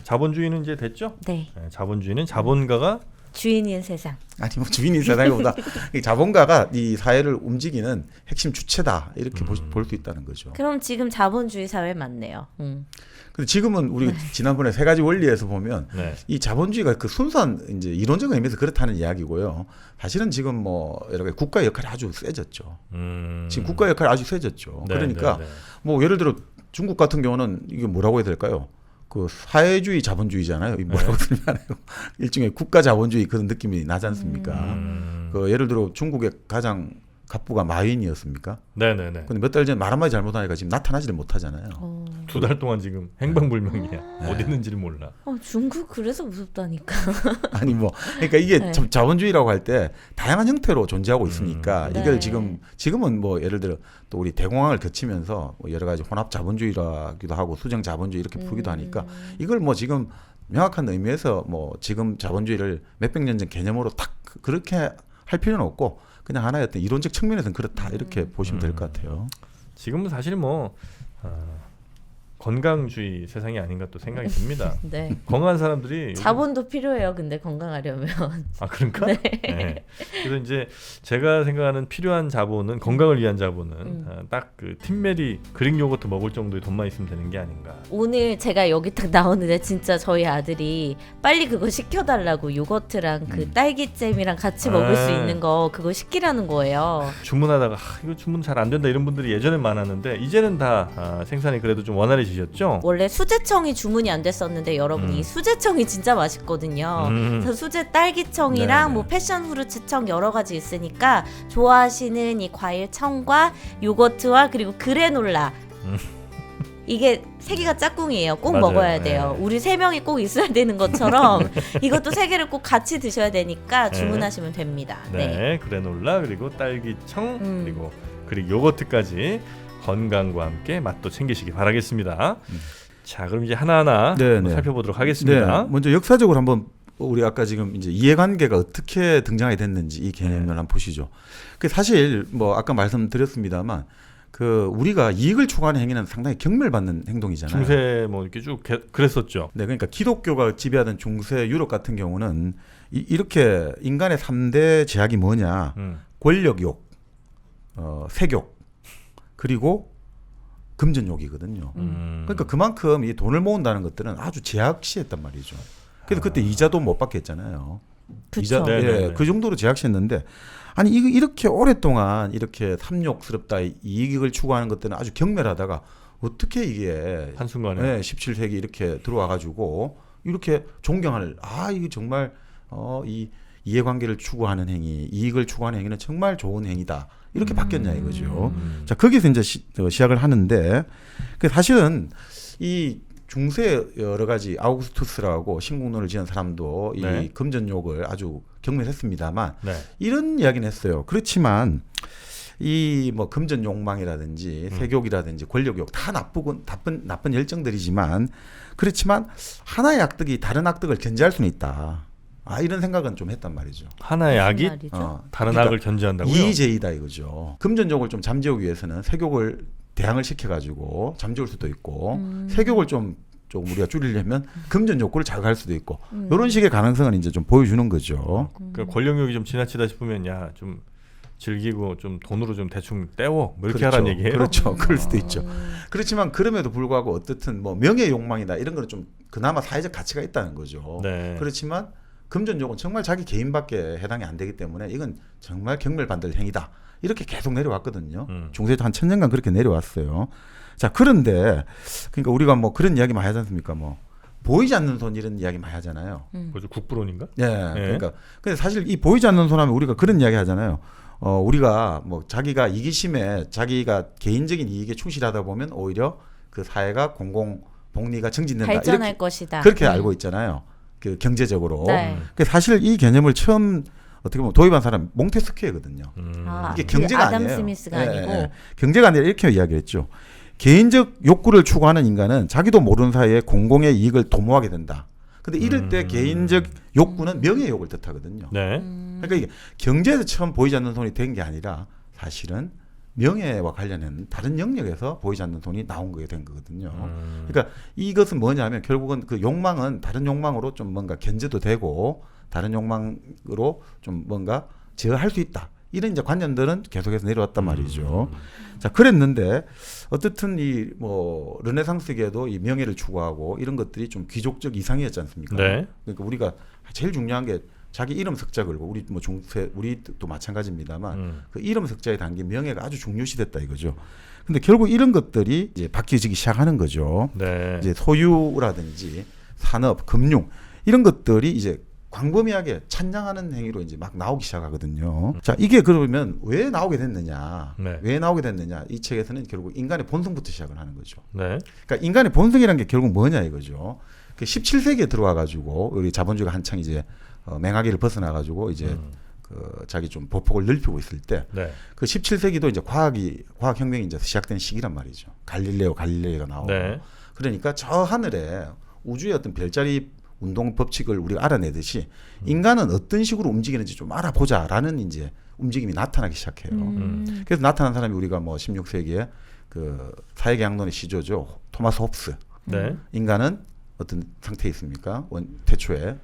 자본주의는 이제 됐죠? 네. 네, 자본주의는 자본가가 주인인 세상. 아니 뭐 주인인 세상보다 이 자본가가 이 사회를 움직이는 핵심 주체다 이렇게 볼 수 있다는 거죠. 그럼 지금 자본주의 사회 맞네요. 근데 지금은 우리 지난번에 세 가지 원리에서 보면 네. 이 자본주의가 그 순수한 이제 이론적인 의미에서 그렇다는 이야기고요. 사실은 지금 뭐 여러 가지 국가의 역할이 아주 세졌죠. 지금 국가 역할이 아주 세졌죠. 네, 그러니까 네, 네. 뭐 예를 들어 중국 같은 경우는 이게 뭐라고 해야 될까요? 그 사회주의 자본주의잖아요. 이 뭐라고 설명하나요? 일종의 국가 자본주의 그런 느낌이 나지 않습니까? 그 예를 들어 중국의 가장 갑부가 마윈이었습니까? 네네네. 근데 몇 달 전에 말 한마디 잘못하니까 지금 나타나지를 못하잖아요. 2달 동안 지금 행방불명이야. 어디 있는지를 몰라. 중국 그래서 무섭다니까. 아니 뭐 그러니까 이게 네. 참 자본주의라고 할 때 다양한 형태로 존재하고 있으니까 네. 이걸 지금은 뭐 예를 들어 또 우리 대공황을 거치면서 뭐 여러 가지 혼합 자본주의라기도 하고 수정 자본주의 이렇게 부르기도 하니까 이걸 뭐 지금 명확한 의미에서 뭐 지금 자본주의를 몇백 년 전 개념으로 딱 그렇게 할 필요는 없고 그냥 하나의 어떤 이론적 측면에서는 그렇다 이렇게 보시면 될 것 같아요. 지금은 사실 뭐 건강주의 세상이 아닌가 또 생각이 듭니다. 네. 건강한 사람들이 요즘- 자본도 필요해요. 근데 건강하려면. 아 그런가? 네. 그래서 이제 제가 생각하는 필요한 자본은 건강을 위한 자본은 딱 그 팀메리 그릭 요거트 먹을 정도의 돈만 있으면 되는 게 아닌가. 오늘 제가 여기 딱 나오는데 진짜 저희 아들이 빨리 그거 시켜달라고 요거트랑 그 딸기잼이랑 같이 먹을 수 있는 거 그거 시키라는 거예요. 주문하다가 이거 주문 잘 안 된다 이런 분들이 예전엔 많았는데 이제는 다 생산이 그래도 좀 원활해지셨죠? 원래 수제청이 주문이 안 됐었는데 여러분 이 수제청이 진짜 맛있거든요. 그래서 수제 딸기청이랑 네네. 뭐 패션 후르츠청 여러 가지 있으니까 좋아하시는 이 과일청과 요거트와 그리고 그래놀라 이게 세 개가 짝꿍이에요. 꼭 맞아요. 먹어야 돼요. 네. 우리 세 명이 꼭 있어야 되는 것처럼 이것도 세 개를 꼭 같이 드셔야 되니까 네. 주문하시면 됩니다. 네, 그래놀라 그리고 딸기청 그리고 그릭 요거트까지 건강과 함께 맛도 챙기시기 바라겠습니다. 자, 그럼 이제 하나하나 네, 한번 네. 살펴보도록 하겠습니다. 네, 먼저 역사적으로 한번 우리 아까 지금 이제 이해관계가 어떻게 등장이 됐는지 이 개념을 한번 보시죠. 그 사실 뭐 아까 말씀드렸습니다만 그 우리가 이익을 추구하는 행위는 상당히 경멸받는 행동이잖아요. 중세 뭐 이렇게 쭉 그랬었죠. 네, 그러니까 기독교가 지배하던 중세 유럽 같은 경우는 이렇게 인간의 3대 제약이 뭐냐? 권력욕, 색욕, 그리고 금전욕이거든요. 그러니까 그만큼 이 돈을 모은다는 것들은 아주 제약시했단 말이죠. 그래서 그때 이자도 못 받게 했잖아요. 그쵸. 이자, 네네네. 그 정도로 제약시했는데 아니 이렇게 오랫동안 이렇게 탐욕스럽다 이익을 추구하는 것들은 아주 경멸하다가 어떻게 이게 한순간에 17세기 이렇게 들어와 가지고 이렇게 존경할 이게 정말 이 이해관계를 추구하는 행위, 이익을 추구하는 행위는 정말 좋은 행위다. 이렇게 바뀌었냐 이거죠. 자, 거기서 이제 시작을 하는데 그 사실은 이 중세 여러 가지 아우구스투스라고 신국론을 지은 사람도 네. 이 금전욕을 아주 경멸했습니다만 네. 이런 이야기는 했어요. 그렇지만 이 뭐 금전 욕망이라든지 색욕이라든지 권력욕 다 나쁜 열정들이지만 그렇지만 하나의 악덕이 다른 악덕을 견제할 수는 있다. 이런 생각은 좀 했단 말이죠. 하나의 악이 무슨 말이죠? 다른 그러니까 악을 견제한다고요? 이의제이다 이거죠. 금전욕을 좀 잠재우기 위해서는 색욕을 대항을 시켜가지고 잠재울 수도 있고 색욕을 좀 우리가 줄이려면 금전 욕구를 자극할 수도 있고 이런 식의 가능성은 이제 좀 보여주는 거죠. 그 권력욕이 좀 지나치다 싶으면 야 좀 즐기고 좀 돈으로 좀 대충 때워 뭐 이렇게 그렇죠. 하라는 얘기예요. 그렇죠. 그럴 수도 있죠. 그렇지만 그럼에도 불구하고 어떻든 뭐 명예 욕망이다 이런 거는 좀 그나마 사회적 가치가 있다는 거죠. 네. 그렇지만 금전적으로는 정말 자기 개인밖에 해당이 안 되기 때문에 이건 정말 경멸받을 행위다. 이렇게 계속 내려왔거든요. 중세도 한 1000년간 그렇게 내려왔어요. 자, 그런데 그러니까 우리가 뭐 그런 이야기 많이 하지 않습니까? 뭐 보이지 않는 손 이런 이야기 많이 하잖아요. 뭐죠? 국부론인가? 예. 그러니까 근데 사실 이 보이지 않는 손 하면 우리가 그런 이야기 하잖아요. 우리가 뭐 자기가 이기심에 자기가 개인적인 이익에 충실하다 보면 오히려 그 사회가 공공 복리가 증진된다. 발전할 이렇게 것이다. 그렇게 알고 있잖아요. 그 경제적으로. 네. 그 사실 이 개념을 처음 어떻게 보면 도입한 사람이 몽테스키에거든요. 이게 경제가 아담 아니에요. 스미스가 예, 아니고 예. 경제가 아니라 이렇게 이야기했죠. 개인적 욕구를 추구하는 인간은 자기도 모르는 사이에 공공의 이익을 도모하게 된다. 근데 이럴 때 개인적 욕구는 명예욕을 뜻하거든요. 네. 그러니까 이게 경제에서 처음 보이지 않는 손이 된 게 아니라 사실은 명예와 관련된 다른 영역에서 보이지 않는 손이 나온 거게 된 거거든요. 그러니까 이것은 뭐냐면 결국은 그 욕망은 다른 욕망으로 좀 뭔가 견제도 되고 다른 욕망으로 좀 뭔가 제어할 수 있다. 이런 이제 관념들은 계속해서 내려왔단 말이죠. 자, 그랬는데 어떻든 이 뭐 르네상스계도 이 명예를 추구하고 이런 것들이 좀 귀족적 이상이었지 않습니까? 네. 그러니까 우리가 제일 중요한 게 자기 이름 석자 걸고 우리 뭐 중세 우리도 마찬가지입니다만 그 이름 석자에 담긴 명예가 아주 중요시됐다 이거죠. 근데 결국 이런 것들이 이제 바뀌어지기 시작하는 거죠. 네. 이제 소유라든지 산업, 금융 이런 것들이 이제 광범위하게 찬양하는 행위로 이제 막 나오기 시작하거든요. 자, 이게 그러면 왜 나오게 됐느냐? 네. 왜 나오게 됐느냐? 이 책에서는 결국 인간의 본성부터 시작을 하는 거죠. 네. 그러니까 인간의 본성이라는 게 결국 뭐냐 이거죠. 그 17세기에 들어와 가지고 우리 자본주의가 한창 이제 맹하기를 벗어나 가지고 이제 그 자기 좀 보폭을 넓히고 있을 때 네. 그 17세기도 이제 과학 혁명이 이제 시작된 시기란 말이죠. 갈릴레오가 나오고. 네. 그러니까 저 하늘에 우주의 어떤 별자리 운동 법칙을 우리가 알아내듯이 인간은 어떤 식으로 움직이는지 좀 알아보자라는 이제 움직임이 나타나기 시작해요. 그래서 나타난 사람이 우리가 뭐 16세기에 그 사회계약론의 시조죠. 토마스 홉스. 네. 인간은 어떤 상태에 있습니까? 태초에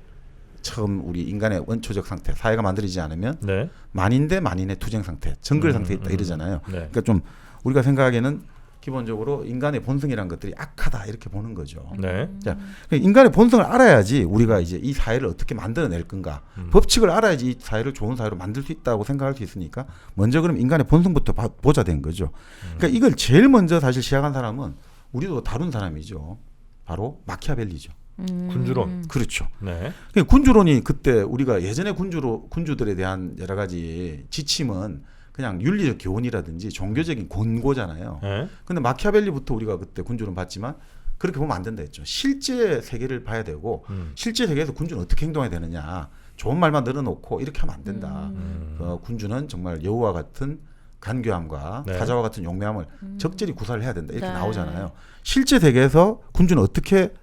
처음 우리 인간의 원초적 상태, 사회가 만들어지지 않으면 네. 만인 대 만인의 투쟁 상태, 정글 상태에 있다 이러잖아요. 네. 그러니까 좀 우리가 생각하기에는 기본적으로 인간의 본성이라는 것들이 악하다 이렇게 보는 거죠. 네. 자, 인간의 본성을 알아야지 우리가 이제 이 사회를 어떻게 만들어낼 건가, 법칙을 알아야지 이 사회를 좋은 사회로 만들 수 있다고 생각할 수 있으니까 먼저 그럼 인간의 본성부터 보자 된 거죠. 그러니까 이걸 제일 먼저 사실 시작한 사람은 우리도 다룬 사람이죠. 바로 마키아벨리죠. 군주론. 그렇죠. 네. 그러니까 군주론이 그때 우리가 예전에 군주들에 대한 여러 가지 지침은 그냥 윤리적 교훈이라든지 종교적인 권고잖아요. 네. 근데 마키아벨리부터 우리가 그때 군주론 봤지만 그렇게 보면 안 된다 했죠. 실제 세계를 봐야 되고 실제 세계에서 군주는 어떻게 행동해야 되느냐. 좋은 말만 늘어놓고 이렇게 하면 안 된다. 군주는 정말 여우와 같은 간교함과 네. 사자와 같은 용맹함을 적절히 구사를 해야 된다. 이렇게 네. 나오잖아요. 실제 세계에서 군주는 어떻게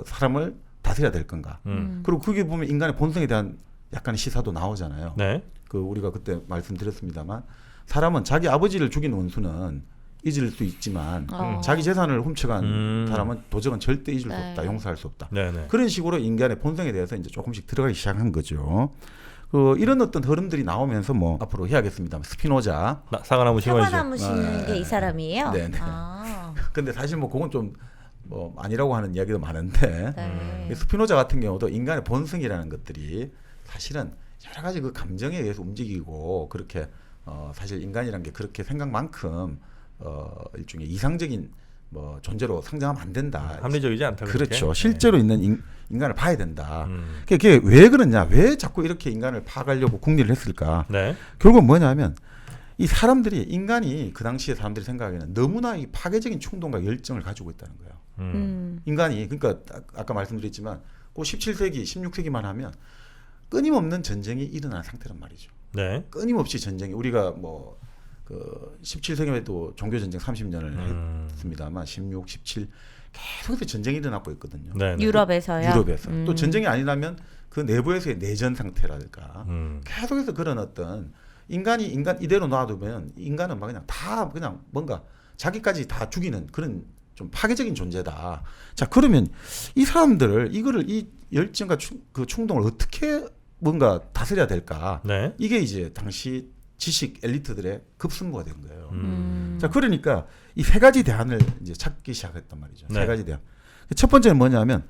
사람을 다스려야 될 건가. 그리고 그게 보면 인간의 본성에 대한 약간의 시사도 나오잖아요. 네. 그 우리가 그때 말씀드렸습니다만 사람은 자기 아버지를 죽인 원수는 잊을 수 있지만 자기 재산을 훔쳐간 사람은 도적은 절대 잊을 수 없다. 용서할 수 없다. 네. 네. 그런 식으로 인간의 본성에 대해서 이제 조금씩 들어가기 시작한 거죠. 이런 어떤 흐름들이 나오면서 뭐 앞으로 해야겠습니다. 스피노자. 사과나무 심어야죠. 사과나무 심는 게 이 사람이에요? 네네. 아. 근데 사실 뭐 그건 좀 뭐 아니라고 하는 이야기도 많은데 네. 스피노자 같은 경우도 인간의 본성이라는 것들이 사실은 여러 가지 그 감정에 의해서 움직이고 그렇게 사실 인간이란 게 그렇게 생각만큼 일종의 이상적인 뭐 존재로 상정하면 안 된다. 합리적이지 않다. 그렇죠. 그렇게. 실제로 있는 인간을 봐야 된다. 그게 왜 그러냐? 왜 자꾸 이렇게 인간을 파가려고 궁리를 했을까? 네. 결국은 뭐냐면 이 사람들이 인간이 그 당시에 사람들이 생각하기에는 너무나 이 파괴적인 충동과 열정을 가지고 있다는 거예요. 인간이 그러니까 아까 말씀드렸지만 그 17세기, 16세기만 하면 끊임없는 전쟁이 일어나는 상태란 말이죠. 네. 끊임없이 전쟁이 우리가 뭐 그 17세기에도 종교 전쟁 30년을 했습니다만 16, 17 계속해서 전쟁이 일어나고 있거든요. 네. 유럽에서요? 유럽에서 또 전쟁이 아니라면 그 내부에서의 내전 상태랄까 계속해서 그런 어떤 인간 이대로 놔두면 인간은 막 그냥 다 그냥 뭔가 자기까지 다 죽이는 그런 좀 파괴적인 존재다. 자, 그러면 이 사람들을 이거를 이 열정과 그 충동을 어떻게 뭔가 다스려야 될까? 네. 이게 이제 당시 지식 엘리트들의 급선무가 된 거예요. 자, 그러니까 이 세 가지 대안을 이제 찾기 시작했단 말이죠. 네. 세 가지 대안. 첫 번째는 뭐냐면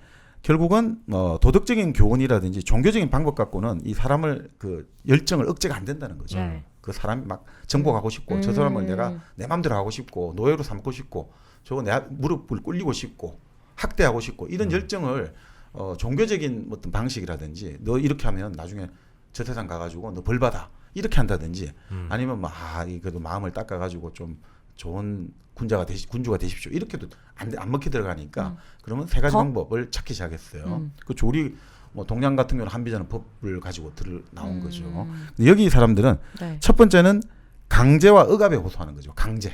결국은 도덕적인 교훈이라든지 종교적인 방법 갖고는 이 사람을 그 열정을 억제가 안 된다는 거죠. 네. 그 사람이 막 정복하고 싶고 저 사람을 내가 내 마음대로 하고 싶고 노예로 삼고 싶고 저거 내 무릎을 꿇리고 싶고 학대하고 싶고 이런 열정을 종교적인 어떤 방식이라든지 너 이렇게 하면 나중에 저 세상 가가지고 너 벌 받아 이렇게 한다든지 아니면 그래도 마음을 닦아가지고 좀 좋은 군주가 되십시오 이렇게도 안 먹혀 들어가니까 그러면 세 가지 방법을 찾기 시작했어요. 그 조리 뭐 동양 같은 경우는 한비자는 법을 가지고 나온 거죠. 근데 여기 사람들은 네. 첫 번째는 강제와 억압에 호소하는 거죠. 강제.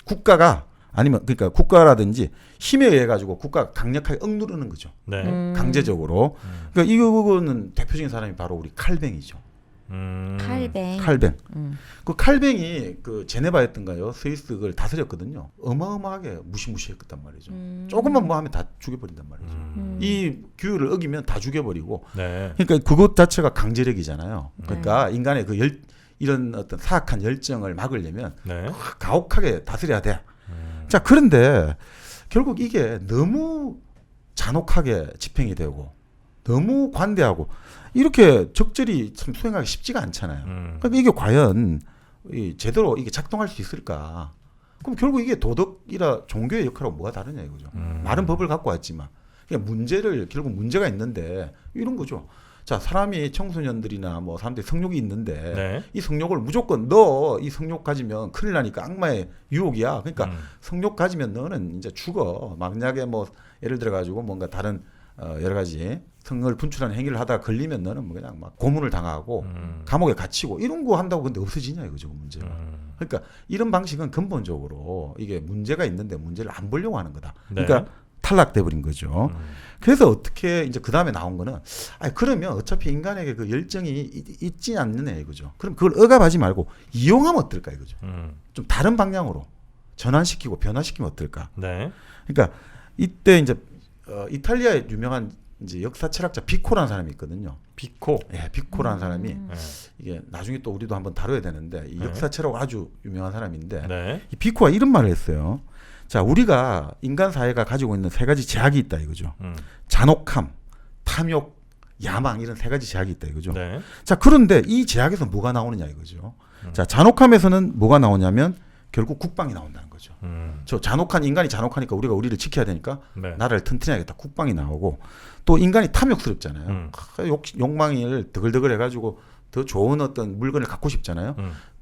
국가가 아니면 그러니까 국가라든지 힘에 의해 가지고 국가가 강력하게 억누르는 거죠. 네. 강제적으로. 그러니까 이거는 대표적인 사람이 바로 우리 칼뱅이죠. 칼뱅. 그 칼뱅이 그 제네바였던가요? 스위스 그걸 다스렸거든요. 어마어마하게 무시무시했단 말이죠. 조금만 뭐 하면 다 죽여버린단 말이죠. 이 규율을 어기면 다 죽여버리고. 네. 그러니까 그것 자체가 강제력이잖아요. 그러니까 인간의 그 이런 어떤 사악한 열정을 막으려면 네. 가혹하게 다스려야 돼. 자, 그런데 결국 이게 너무 잔혹하게 집행이 되고 너무 관대하고 이렇게 적절히 참 수행하기 쉽지가 않잖아요. 그러니까 이게 과연 제대로 이게 작동할 수 있을까? 그럼 결국 이게 도덕이라 종교의 역할하고 뭐가 다르냐 이거죠. 많은 법을 갖고 왔지만 그러니까 결국 문제가 있는데 이런 거죠. 자, 사람이 청소년들이나 뭐 사람들이 성욕이 있는데 네. 이 성욕을 무조건 너 이 성욕 가지면 큰일 나니까 악마의 유혹이야. 그러니까 성욕 가지면 너는 이제 죽어. 만약에 뭐 예를 들어 가지고 뭔가 다른 여러 가지 성을 분출하는 행위를 하다가 걸리면 너는 뭐 그냥 막 고문을 당하고 감옥에 갇히고 이런 거 한다고 근데 없어지냐 이거죠, 그 문제가. 그러니까 이런 방식은 근본적으로 이게 문제가 있는데 문제를 안 보려고 하는 거다. 그러니까 네. 탈락돼 버린 거죠. 그래서 어떻게 이제 그 다음에 나온 거는 그러면 어차피 인간에게 그 열정이 있지 않느냐 이거죠. 그럼 그걸 억압하지 말고 이용하면 어떨까 이거죠. 좀 다른 방향으로 전환시키고 변화시키면 어떨까. 네. 그러니까 이때 이제 이탈리아의 유명한 이제 역사 철학자 비코라는 사람이 있거든요. 비코. 예, 비코라는 사람이 네. 이게 나중에 또 우리도 한번 다뤄야 되는데 이 역사 철학 아주 유명한 사람인데 네. 이 비코가 이런 말을 했어요. 자, 우리가 인간 사회가 가지고 있는 세 가지 제약이 있다 이거죠. 잔혹함, 탐욕, 야망 이런 세 가지 제약이 있다 이거죠. 네. 자, 그런데 이 제약에서 뭐가 나오느냐 이거죠. 자, 잔혹함에서는 뭐가 나오냐면 결국 국방이 나온다는 거죠. 저 인간이 잔혹하니까 우리가 우리를 지켜야 되니까 네. 나라를 튼튼해야겠다. 국방이 나오고 또 인간이 탐욕스럽잖아요. 욕망을 드글드글 해가지고 더 좋은 어떤 물건을 갖고 싶잖아요.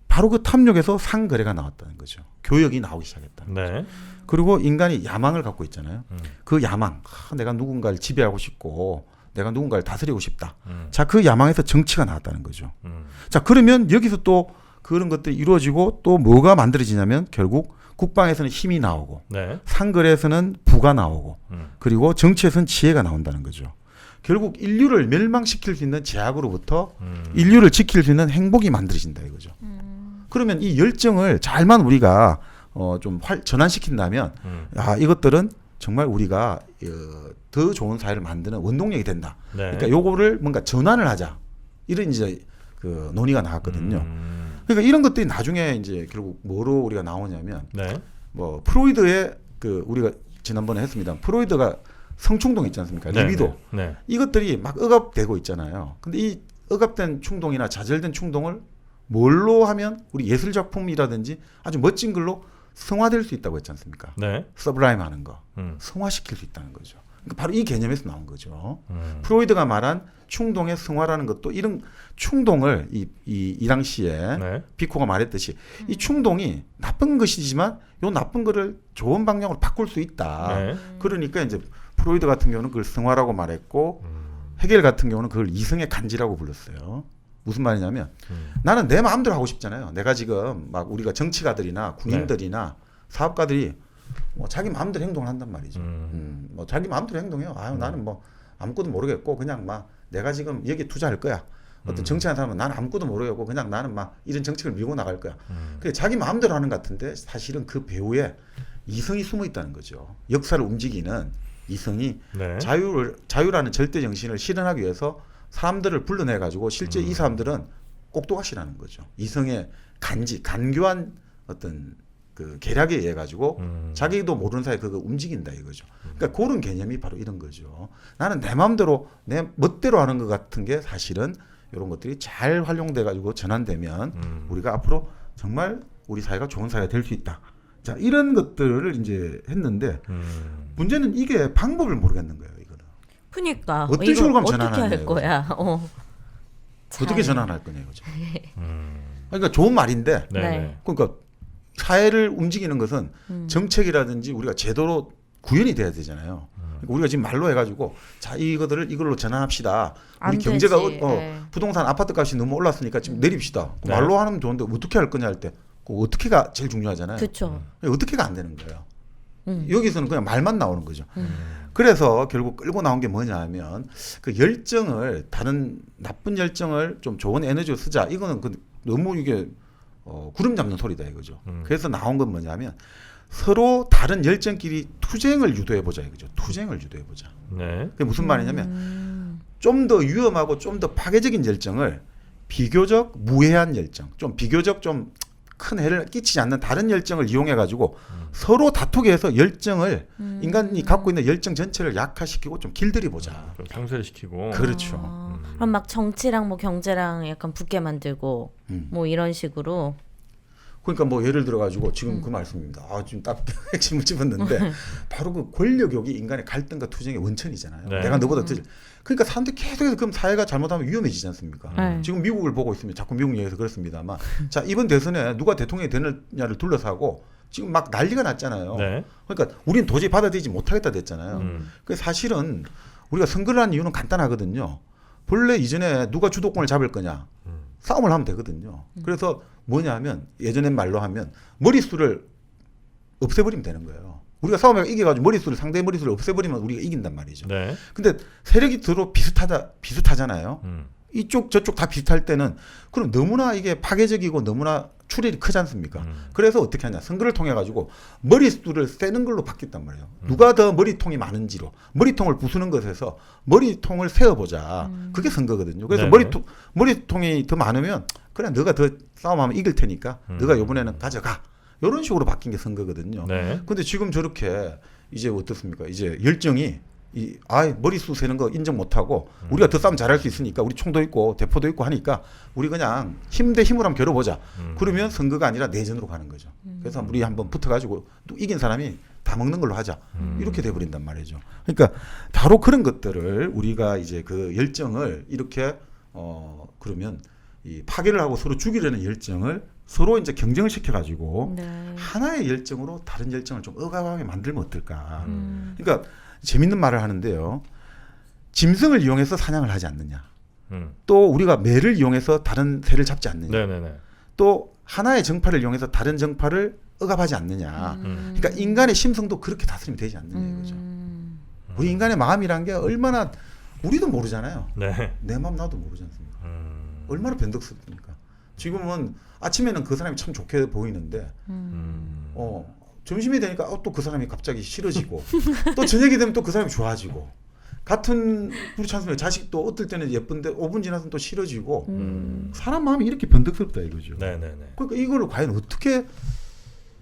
바로 그 탐욕에서 상거래가 나왔다는 거죠. 교역이 나오기 시작했다는 거죠. 네. 그리고 인간이 야망을 갖고 있잖아요. 그 야망, 내가 누군가를 지배하고 싶고 내가 누군가를 다스리고 싶다. 자, 그 야망에서 정치가 나왔다는 거죠. 자, 그러면 여기서 또 그런 것들이 이루어지고 또 뭐가 만들어지냐면 결국 국방에서는 힘이 나오고 네. 상거래에서는 부가 나오고 그리고 정치에서는 지혜가 나온다는 거죠. 결국 인류를 멸망시킬 수 있는 제약으로부터 인류를 지킬 수 있는 행복이 만들어진다 이거죠. 그러면 이 열정을 잘만 우리가 좀 전환시킨다면 이것들은 정말 우리가 더 좋은 사회를 만드는 원동력이 된다. 네. 그러니까 요거를 뭔가 전환을 하자. 이런 이제 그 논의가 나왔거든요. 그러니까 이런 것들이 나중에 이제 결국 뭐로 우리가 나오냐면 네. 뭐 프로이드의 그 우리가 지난번에 했습니다. 프로이드가 성충동 있지 않습니까? 네. 리비도. 네. 이것들이 막 억압되고 있잖아요. 근데 이 억압된 충동이나 좌절된 충동을 뭘로 하면 우리 예술 작품이라든지 아주 멋진 글로 성화될 수 있다고 했지 않습니까? 네. 서브라임 하는 거. 성화시킬 수 있다는 거죠. 그러니까 바로 이 개념에서 나온 거죠. 프로이드가 말한 충동의 성화라는 것도 이런 충동을 이 당시에 네. 비코가 말했듯이 이 충동이 나쁜 것이지만 요 나쁜 거를 좋은 방향으로 바꿀 수 있다. 네. 그러니까 이제 프로이드 같은 경우는 그걸 성화라고 말했고 헤겔 같은 경우는 그걸 이성의 간지라고 불렀어요. 무슨 말이냐면 나는 내 마음대로 하고 싶잖아요. 내가 지금 막 우리가 정치가들이나 군인들이나 사업가들이 뭐 자기 마음대로 행동을 한단 말이죠. 뭐 자기 마음대로 행동해요. 나는 뭐 아무것도 모르겠고 그냥 막 내가 지금 여기 투자할 거야. 어떤 정치하는 사람은 나는 아무것도 모르겠고 그냥 나는 막 이런 정책을 밀고 나갈 거야. 그래 자기 마음대로 하는 것 같은데 사실은 그 배후에 이성이 숨어 있다는 거죠. 역사를 움직이는 이성이 네. 자유라는 절대 정신을 실현하기 위해서 사람들을 불러내 가지고 실제 이 사람들은 꼭두각시라는 거죠. 이성의 간교한 어떤 그 계략에 의해 가지고 자기도 모르는 사이에 그거 움직인다 이거죠. 그러니까 그런 개념이 바로 이런 거죠. 나는 내 마음대로 내 멋대로 하는 것 같은 게 사실은 이런 것들이 잘 활용돼 가지고 전환되면 우리가 앞으로 정말 우리 사회가 좋은 사회가 될 수 있다. 자, 이런 것들을 이제 했는데 문제는 이게 방법을 모르겠는 거예요. 이거는 그러니까 어떤 이거 식으로 가면 어떻게 전환하냐, 할 거야? 어떻게 전환할 거냐 이거죠. 그러니까 좋은 말인데 네. 그러니까 사회를 움직이는 것은 정책이라든지 우리가 제도로 구현이 돼야 되잖아요. 그러니까 우리가 지금 말로 해가지고 자 이거들을 이걸로 전환합시다. 우리 안 경제가 되지. 네. 부동산 아파트 값이 너무 올랐으니까 지금 내립시다. 네. 말로 하면 좋은데 어떻게 할 거냐 할 때 어떻게가 제일 중요하잖아요. 그렇죠. 어떻게가 안 되는 거예요. 여기서는 그냥 말만 나오는 거죠. 그래서 결국 끌고 나온 게 뭐냐 하면 그 열정을 다른 나쁜 열정을 좀 좋은 에너지로 쓰자. 이거는 너무 이게 구름 잡는 소리다 이거죠. 그래서 나온 건 뭐냐면 서로 다른 열정끼리 투쟁을 유도해 보자 이거죠. 투쟁을 유도해 보자. 네. 그게 무슨 말이냐면 좀 더 위험하고 좀 더 파괴적인 열정을 비교적 무해한 열정, 좀 비교적 좀 큰 해를 끼치지 않는 다른 열정을 이용해 가지고 서로 다투게 해서 열정을 인간이 갖고 있는 열정 전체를 약화시키고 좀 길들이 보자. 좀 상쇄를 시키고. 그렇죠. 그럼 막 정치랑 뭐 경제랑 약간 붙게 만들고 뭐 이런 식으로. 그러니까 뭐 예를 들어 가지고 지금 그 말씀입니다. 아, 지금 딱 핵심을 짚었는데 바로 그 권력욕이 인간의 갈등과 투쟁의 원천이잖아요. 네. 내가 너보다 더 그러니까 사람들이 계속해서 그럼 사회가 잘못하면 위험해지지 않습니까? 지금 미국을 보고 있으면 자꾸 미국 얘기해서 그렇습니다만 자 이번 대선에 누가 대통령이 되느냐를 둘러싸고 지금 막 난리가 났잖아요. 네. 그러니까 우리는 도저히 받아들이지 못하겠다 됐잖아요. 그 사실은 우리가 선거를 하는 이유는 간단하거든요. 본래 이전에 누가 주도권을 잡을 거냐 싸움을 하면 되거든요. 그래서 뭐냐면 예전엔 말로 하면 머릿수를 없애버리면 되는 거예요. 우리가 싸움에 이겨가지고 머릿수를 상대의 머릿수를 없애버리면 우리가 이긴단 말이죠. 네. 근데 세력이 서로 비슷하잖아요. 이쪽 저쪽 다 비슷할 때는 그럼 너무나 이게 파괴적이고 너무나 출혈이 크지 않습니까? 그래서 어떻게 하냐 선거를 통해 가지고 머릿수를 세는 걸로 바뀌었단 말이에요. 누가 더 머리통이 많은지로 머리통을 부수는 것에서 머리통을 세어보자. 그게 선거거든요. 그래서 네네. 머리통이 더 많으면 그래 너가 더 싸움하면 이길 테니까 너가 이번에는 가져가. 이런 식으로 바뀐 게 선거거든요. 네. 근데 지금 저렇게 이제 어떻습니까? 이제 열정이 머리수 세는 거 인정 못하고 우리가 더 싸움 잘할 수 있으니까 우리 총도 있고 대포도 있고 하니까 우리 그냥 힘 대 힘으로 한번 겨뤄보자. 그러면 선거가 아니라 내전으로 가는 거죠. 그래서 우리 한번 붙어가지고 또 이긴 사람이 다 먹는 걸로 하자. 이렇게 돼버린단 말이죠. 그러니까 바로 그런 것들을 우리가 이제 그 열정을 이렇게 그러면 이 파괴를 하고 서로 죽이려는 열정을 서로 이제 경쟁을 시켜가지고 네. 하나의 열정으로 다른 열정을 좀 억압하게 만들면 어떨까. 그러니까 재밌는 말을 하는데요. 짐승을 이용해서 사냥을 하지 않느냐. 또 우리가 매를 이용해서 다른 새를 잡지 않느냐. 네네네. 또 하나의 정파를 이용해서 다른 정파를 억압하지 않느냐. 그러니까 인간의 심성도 그렇게 다스리면 되지 않느냐 이거죠. 우리 인간의 마음이란 게 얼마나 우리도 모르잖아요. 네. 내 마음 나도 모르지 않습니까? 얼마나 변덕스럽습니까? 지금은 아침에는 그 사람이 참 좋게 보이는데 점심이 되니까 또 그 사람이 갑자기 싫어지고 또 저녁이 되면 또 그 사람이 좋아지고 같은 그렇지 않습니까? 자식도 어떨 때는 예쁜데 5분 지나서는 또 싫어지고 사람 마음이 이렇게 변덕스럽다 이거죠. 네네네. 그러니까 이걸 과연 어떻게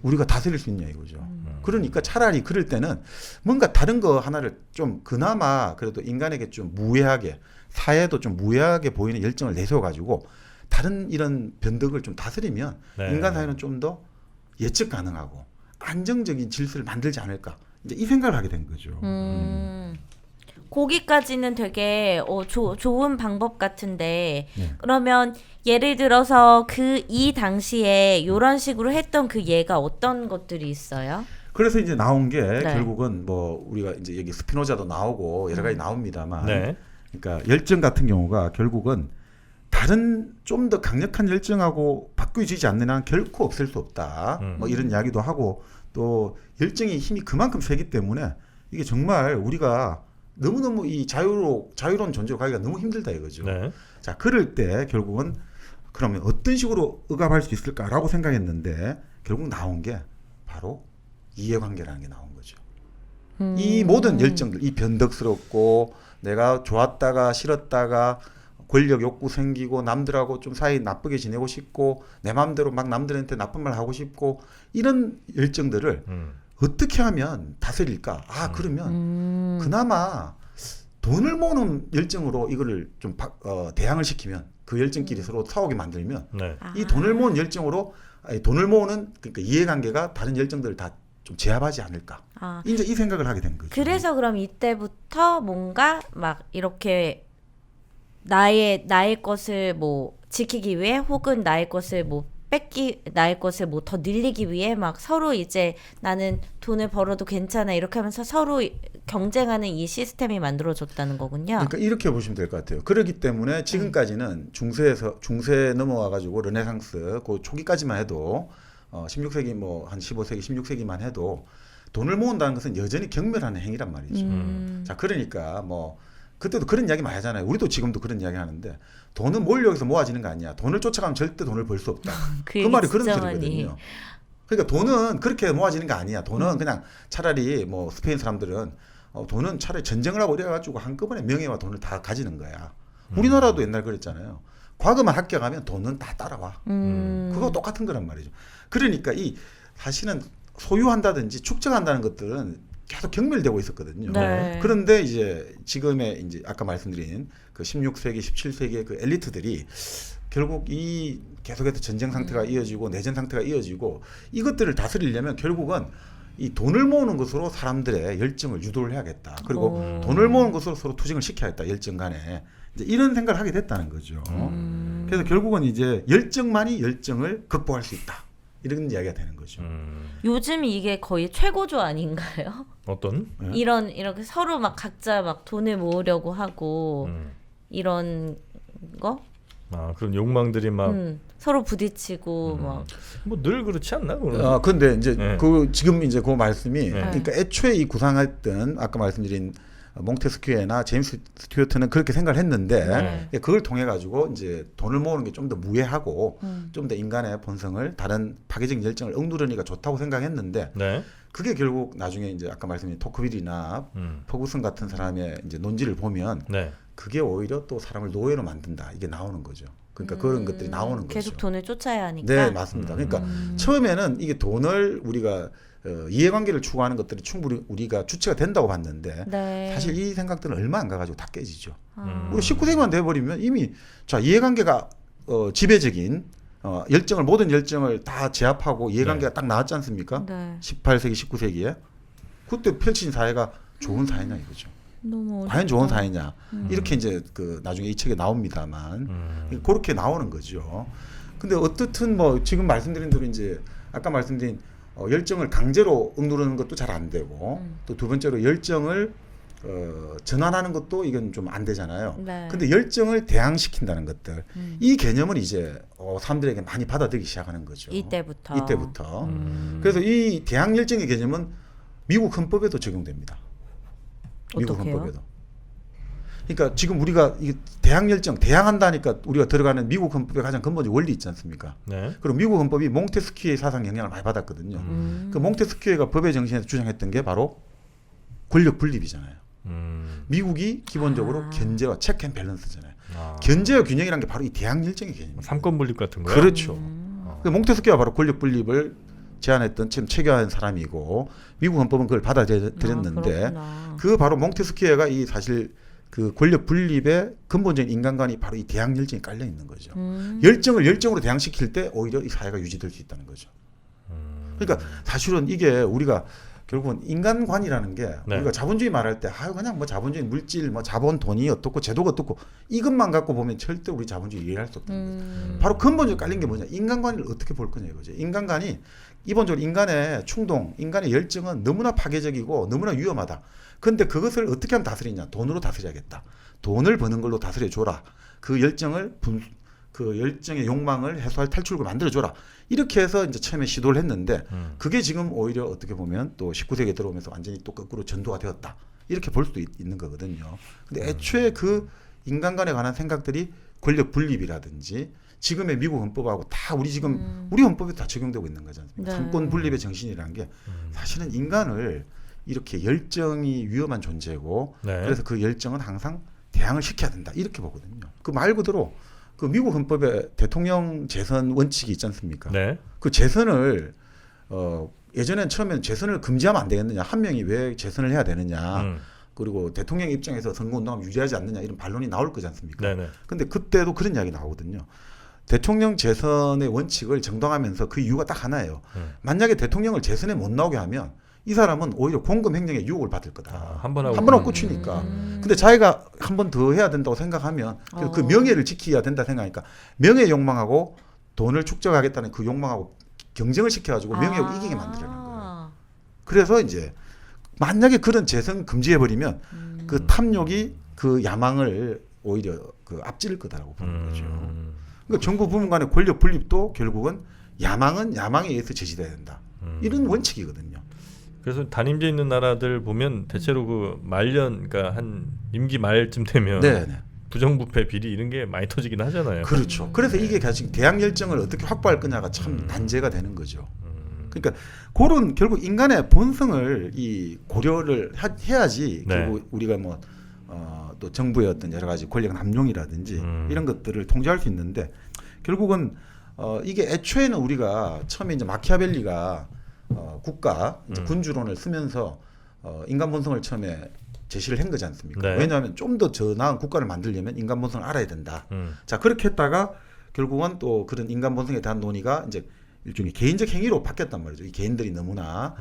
우리가 다스릴 수 있냐 이거죠. 그러니까 차라리 그럴 때는 뭔가 다른 거 하나를 좀 그나마 그래도 인간에게 좀 무해하게 사회도 좀 무해하게 보이는 열정을 내세워가지고 다른 이런 변덕을 좀 다스리면 네. 인간 사회는 좀 더 예측 가능하고 안정적인 질서를 만들지 않을까 이제 이 생각을 하게 된 거죠. 거기까지는 되게 좋은 방법 같은데 네. 그러면 예를 들어서 이 당시에 이런 식으로 했던 그 예가 어떤 것들이 있어요? 그래서 이제 나온 게 네. 결국은 뭐 우리가 이제 여기 스피노자도 나오고 여러 가지 나옵니다만, 네. 그러니까 열정 같은 경우가 결국은 다른 좀 더 강력한 열정하고 바뀌어지지 않는 한 결코 없앨 수 없다. 뭐 이런 이야기도 하고 또 열정의 힘이 그만큼 세기 때문에 이게 정말 우리가 너무너무 이 자유로운 존재로 가기가 너무 힘들다 이거죠. 네. 자, 그럴 때 결국은 그러면 어떤 식으로 억압할 수 있을까라고 생각했는데 결국 나온 게 바로 이해관계라는 게 나온 거죠. 이 모든 열정들, 이 변덕스럽고 내가 좋았다가 싫었다가 권력 욕구 생기고 남들하고 좀 사이 나쁘게 지내고 싶고 내 마음대로 막 남들한테 나쁜 말 하고 싶고 이런 열정들을 어떻게 하면 다스릴까? 그러면 그나마 돈을 모으는 열정으로 이거를 좀 대항을 시키면 그 열정끼리 서로 싸우게 만들면 네. 이 돈을 모으는 열정으로 돈을 모으는 그러니까 이해관계가 다른 열정들을 다 좀 제압하지 않을까. 이제 이 생각을 하게 된 거죠. 그래서 그럼 이때부터 뭔가 막 이렇게 나의 것을 뭐 지키기 위해 혹은 나의 것을 뭐 나의 것을 뭐 더 늘리기 위해 막 서로 이제 나는 돈을 벌어도 괜찮아 이렇게 하면서 서로 경쟁하는 이 시스템이 만들어졌다는 거군요. 그러니까 이렇게 보시면 될 것 같아요. 그렇기 때문에 지금까지는 중세에 넘어와 가지고 르네상스 그 초기까지만 해도 16세기 뭐 한 15세기 16세기만 해도 돈을 모은다는 것은 여전히 경멸하는 행위란 말이죠. 자, 그러니까 뭐 그때도 그런 이야기 많이 하잖아요. 우리도 지금도 그런 이야기 하는데 돈은 몰려서 모아지는 거 아니야. 돈을 쫓아가면 절대 돈을 벌 수 없다. 그 말이 그런 소리거든요. 그러니까 돈은 그렇게 모아지는 거 아니야. 돈은 그냥 차라리 뭐 스페인 사람들은 돈은 차라리 전쟁을 하고 이래가지고 한꺼번에 명예와 돈을 다 가지는 거야. 우리나라도 옛날 그랬잖아요. 과거만 합격하면 돈은 다 따라와. 그거 똑같은 거란 말이죠. 그러니까 이 사실은 소유한다든지 축적한다는 것들은 계속 경멸되고 있었거든요. 네. 그런데 이제 지금의 이제 아까 말씀드린 그 16세기, 17세기의 그 엘리트들이 결국 이 계속해서 전쟁 상태가 이어지고 내전 상태가 이어지고 이것들을 다스리려면 결국은 이 돈을 모으는 것으로 사람들의 열정을 유도를 해야겠다. 그리고 돈을 모으는 것으로 서로 투쟁을 시켜야겠다. 열정 간에. 이제 이런 생각을 하게 됐다는 거죠. 그래서 결국은 이제 열정만이 열정을 극복할 수 있다. 이런 이야기가 되는 거죠. 요즘 이게 거의 최고조 아닌가요? 어떤? 이렇게 서로 막 각자 막 돈을 모으려고 하고 이런 거? 그런 욕망들이 막 서로 부딪히고 막 뭐 늘 그렇지 않나? 그거는? 근데 이제 네. 지금 이제 그 말씀이 네. 그러니까 애초에 이 구상했던 아까 말씀드린 몽테스큐에나 제임스 스튜어트는 그렇게 생각을 했는데 그걸 통해 가지고 이제 돈을 모으는 게 좀 더 무해하고 좀 더 인간의 본성을 다른 파괴적인 열정을 억누르니까 좋다고 생각했는데 네. 그게 결국 나중에 이제 아까 말씀드린 토크빌이나 퍼구슨 같은 사람의 이제 논지를 보면 네. 그게 오히려 또 사람을 노예로 만든다 이게 나오는 거죠. 그러니까 그런 것들이 나오는 거죠. 계속 돈을 쫓아야 하니까. 네, 맞습니다. 그러니까 처음에는 이게 돈을 우리가 이해관계를 추구하는 것들이 충분히 우리가 주체가 된다고 봤는데 네. 사실 이 생각들은 얼마 안 가가지고 다 깨지죠. 우리 19세기만 돼버리면 이미 자 이해관계가 지배적인 열정을 모든 열정을 다 제압하고 이해관계가 딱 나왔지 않습니까? 네. 18세기, 19세기에 그때 펼친 사회가 좋은 사회냐 이거죠. 너무 과연 좋은 사회냐 이렇게 이제 그 나중에 이 책에 나옵니다만 그렇게 나오는 거죠. 근데 어떻든 뭐 지금 말씀드린 대로 이제 아까 말씀드린 열정을 강제로 억누르는 것도 잘 안 되고 또 두 번째로 열정을 전환하는 것도 이건 좀 안 되잖아요. 네. 근데 열정을 대항시킨다는 것들 이 개념을 이제 사람들에게 많이 받아들이기 시작하는 거죠. 이때부터. 그래서 이 대항 열정의 개념은 미국 헌법에도 적용됩니다. 미국 어떻게요? 헌법에도. 그러니까 지금 우리가 이 대항 열정, 대항한다니까 우리가 들어가는 미국 헌법의 가장 근본적 원리 있지 않습니까? 네. 그리고 미국 헌법이 몽테스키우의 사상 영향을 많이 받았거든요. 그 몽테스키우가 법의 정신에서 주장했던 게 바로 권력 분립이잖아요. 미국이 기본적으로 견제와 체크 앤 밸런스잖아요. 견제와 균형이라는 게 바로 이 대항 열정의 개념입니다. 삼권 분립 같은 거요? 그렇죠. 그 몽테스키우가 바로 권력 분립을 제안했던 지금 체결한 사람이고 미국 헌법은 그걸 받아들였는데 그 바로 몽테스키우가 이 사실 그 권력 분립의 근본적인 인간관이 바로 이 대항 열정에 깔려 있는 거죠. 열정을 열정으로 대항시킬 때 오히려 이 사회가 유지될 수 있다는 거죠. 그러니까 사실은 이게 우리가 결국은 인간관이라는 게 네. 우리가 자본주의 말할 때 그냥 뭐 자본주의 물질 뭐 자본 돈이 어떻고 제도가 어떻고 이것만 갖고 보면 절대 우리 자본주의 이해할 수 없다는 거죠. 바로 근본적으로 깔린 게 뭐냐 인간관을 어떻게 볼 거냐 이거죠. 인간관이 기본적으로 인간의 충동, 인간의 열정은 너무나 파괴적이고 너무나 위험하다. 근데 그것을 어떻게 하면 다스리냐? 돈으로 다스려야겠다. 돈을 버는 걸로 다스려줘라. 그 열정을 그 열정의 욕망을 해소할 탈출구를 만들어줘라. 이렇게 해서 이제 처음에 시도를 했는데 그게 지금 오히려 어떻게 보면 또 19세기에 들어오면서 완전히 또 거꾸로 전도가 되었다. 이렇게 볼 수도 있는 거거든요. 근데 애초에 그 인간간에 관한 생각들이 권력 분립이라든지 지금의 미국 헌법하고 다 우리 지금 우리 헌법에 다 적용되고 있는 거지 않습니까? 네. 삼권 분립의 정신이라는 게 사실은 인간을 이렇게 열정이 위험한 존재고 네. 그래서 그 열정은 항상 대항을 시켜야 된다 이렇게 보거든요. 그 말 그대로 그 미국 헌법에 대통령 재선 원칙이 있지 않습니까? 네. 그 재선을 예전엔 처음엔 재선을 금지하면 안 되겠느냐, 한 명이 왜 재선을 해야 되느냐, 그리고 대통령 입장에서 선거운동하면 유리하지 않느냐 이런 반론이 나올 거지 않습니까? 네네. 근데 그때도 그런 이야기 나오거든요. 대통령 재선의 원칙을 정당하면서 그 이유가 딱 하나예요. 만약에 대통령을 재선에 못 나오게 하면 이 사람은 오히려 공금 횡령의 유혹을 받을 거다. 한 번 하고 한 번 하고 끝이니까. 근데 자기가 한 번 더 해야 된다고 생각하면 그 명예를 지켜야 된다 생각하니까 명예 욕망하고 돈을 축적하겠다는 그 욕망하고 경쟁을 시켜가지고 명예를 이기게 만들려는 거예요. 그래서 이제 만약에 그런 재선 금지해버리면 그 탐욕이 그 야망을 오히려 그 앞질 거다라고 보는 거죠. 그러니까 정부 부문 간의 권력 분립도 결국은 야망은 야망에 의해서 제시돼야 된다. 이런 원칙이거든요. 그래서 단임제 있는 나라들 보면 대체로 그 말년, 그러니까 한 임기 말쯤 되면 네네. 부정부패 비리 이런 게 많이 터지긴 하잖아요. 그렇죠. 그래서 이게 사실 대항 열정을 어떻게 확보할 거냐가 참 난제가 되는 거죠. 그러니까 그런 결국 인간의 본성을 이 고려를 해야지 네. 결국 우리가 뭐 또 정부의 어떤 여러 가지 권력 남용이라든지 이런 것들을 통제할 수 있는데 결국은 이게 애초에는 우리가 처음에 이제 마키아벨리가 국가 이제 군주론을 쓰면서 인간 본성을 처음에 제시를 한 거지 않습니까? 네. 왜냐하면 좀 더 저 나은 국가를 만들려면 인간 본성을 알아야 된다. 자 그렇게 했다가 결국은 또 그런 인간 본성에 대한 논의가 이제 일종의 개인적 행위로 바뀌었단 말이죠. 이 개인들이 너무나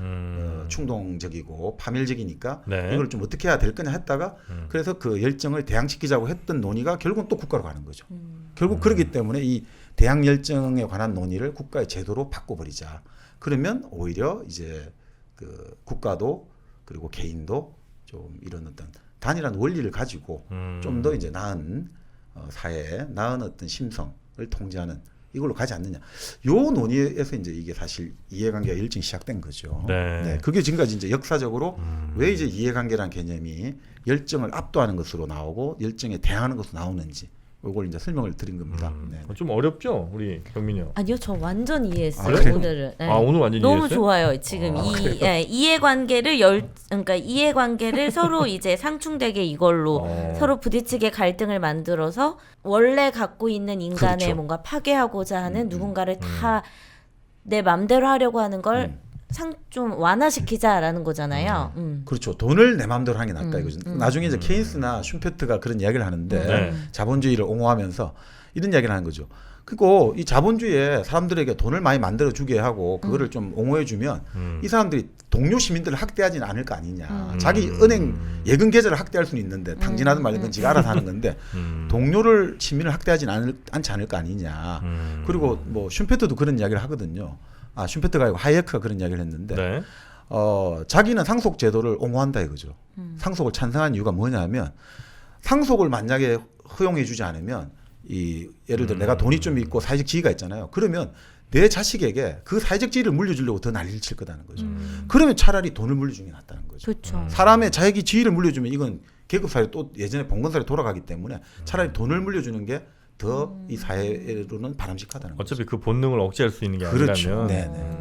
충동적이고 파멸적이니까 네. 이걸 좀 어떻게 해야 될 거냐 했다가 그래서 그 열정을 대항시키자고 했던 논의가 결국은 또 국가로 가는 거죠. 결국 그렇기 때문에 이 대항 열정에 관한 논의를 국가의 제도로 바꿔버리자. 그러면 오히려 이제 그 국가도 그리고 개인도 좀 이런 어떤 단일한 원리를 가지고 좀 더 이제 나은 사회, 나은 어떤 심성을 통제하는 이걸로 가지 않느냐. 요 논의에서 이제 이게 사실 이해관계가 일찍 시작된 거죠. 네. 네, 그게 지금까지 이제 역사적으로 왜 이제 이해관계라는 개념이 열정을 압도하는 것으로 나오고 열정에 대항하는 것으로 나오는지 이걸 이제 설명을 드린 겁니다. 네. 좀 어렵죠, 우리 경민이요. 아니요, 저 완전 이해했어요. 그래요? 오늘은. 네. 오늘 완전 너무 이해했어요? 좋아요. 지금 이해관계를 그러니까 이해관계를 서로 이제 상충되게 이걸로 서로 부딪히게 갈등을 만들어서 원래 갖고 있는 인간의 그렇죠. 뭔가 파괴하고자 하는 누군가를 다 내 맘대로 하려고 하는 걸 좀 완화시키자라는 거잖아요. 그렇죠. 돈을 내 마음대로 하는 게 낫다 이거죠. 나중에 이제 케인스나 슈페트가 그런 이야기를 하는데 네. 자본주의를 옹호하면서 이런 이야기를 하는 거죠. 그리고 이 자본주의에 사람들에게 돈을 많이 만들어 주게 하고 그거를 좀 옹호해 주면 이 사람들이 동료 시민들을 학대하지는 않을 거 아니냐. 자기 은행 예금 계좌를 학대할 수는 있는데 당진하든 말든 건 지가 알아서 하는 건데 동료를 시민을 학대하지는 않지 않을 거 아니냐. 그리고 뭐 슈페트도 그런 이야기를 하거든요. 슈페트가 아니고 하이에크가 그런 이야기를 했는데 네. 자기는 상속 제도를 옹호한다 이거죠. 상속을 찬성한 이유가 뭐냐면 상속을 만약에 허용해 주지 않으면 예를 들어 내가 돈이 좀 있고 사회적 지위가 있잖아요. 그러면 내 자식에게 그 사회적 지위를 물려주려고 더 난리를 칠 거다는 거죠. 그러면 차라리 돈을 물려주는 게 낫다는 거죠. 그렇죠. 사람의 자기 지위를 물려주면 이건 계급사회 또 예전에 봉건사회 돌아가기 때문에 차라리 돈을 물려주는 게 더 이 사회로는 바람직하다는 거죠. 어차피 그 본능을 억제할 수 있는 게 그렇죠. 아니라면. 네네.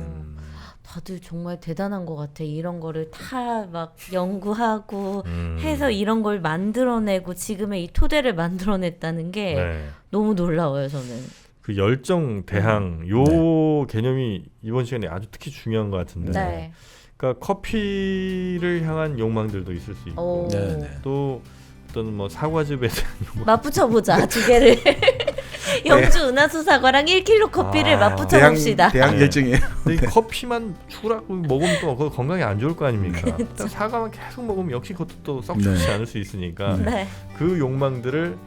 다들 정말 대단한 것 같아. 이런 거를 다 막 연구하고 해서 이런 걸 만들어내고 지금의 이 토대를 만들어냈다는 게 네. 너무 놀라워요, 저는. 그 열정 대항 요 개념이 이번 시간에 아주 특히 중요한 것 같은데. 네. 그러니까 커피를 향한 욕망들도 있을 수 있고, 네네. 또 어떤 뭐 사과즙에 대한 욕망. 맞붙여보자 두 개를. 영주 은하수 사과랑 1kg 커피를 맞붙여봅시다. 대항 열정이에요. 근데 이 커피만 추락 먹으면 또 그거 건강에 안 좋을 거 아닙니까? 일단 사과만 계속 먹으면 역시 그것도 또 썩 좋지 않을 수 있으니까 네. 그 욕망들을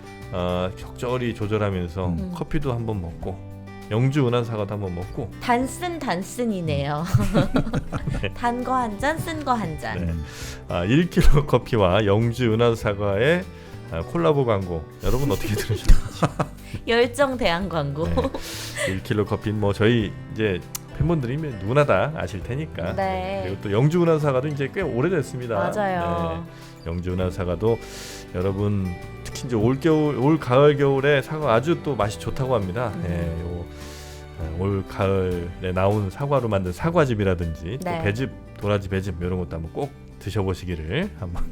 적절히 조절하면서 커피도 한번 먹고 영주 은한 사과도 한번 먹고. 단쓴이네요. 단 거 한 잔, 쓴 거 한 잔. 네. 1kg 커피와 영주 은한 사과의 콜라보 광고 여러분 어떻게 들으셨는지. 열정 대항 광고. 네. 1kg 커피는 뭐 저희 이제 팬분들이 누구나 다 아실 테니까. 네. 그리고 또 영주 은한 사과도 이제 꽤 오래됐습니다. 맞아요. 네. 영주 은한 사과도 여러분 특히 이제 올 가을 겨울에 사과 아주 또 맛이 좋다고 합니다. 올 가을에 나온 사과로 만든 사과즙이라든지 네. 또 배즙, 도라지 배즙 이런 것도 한번 꼭 드셔보시기를 한번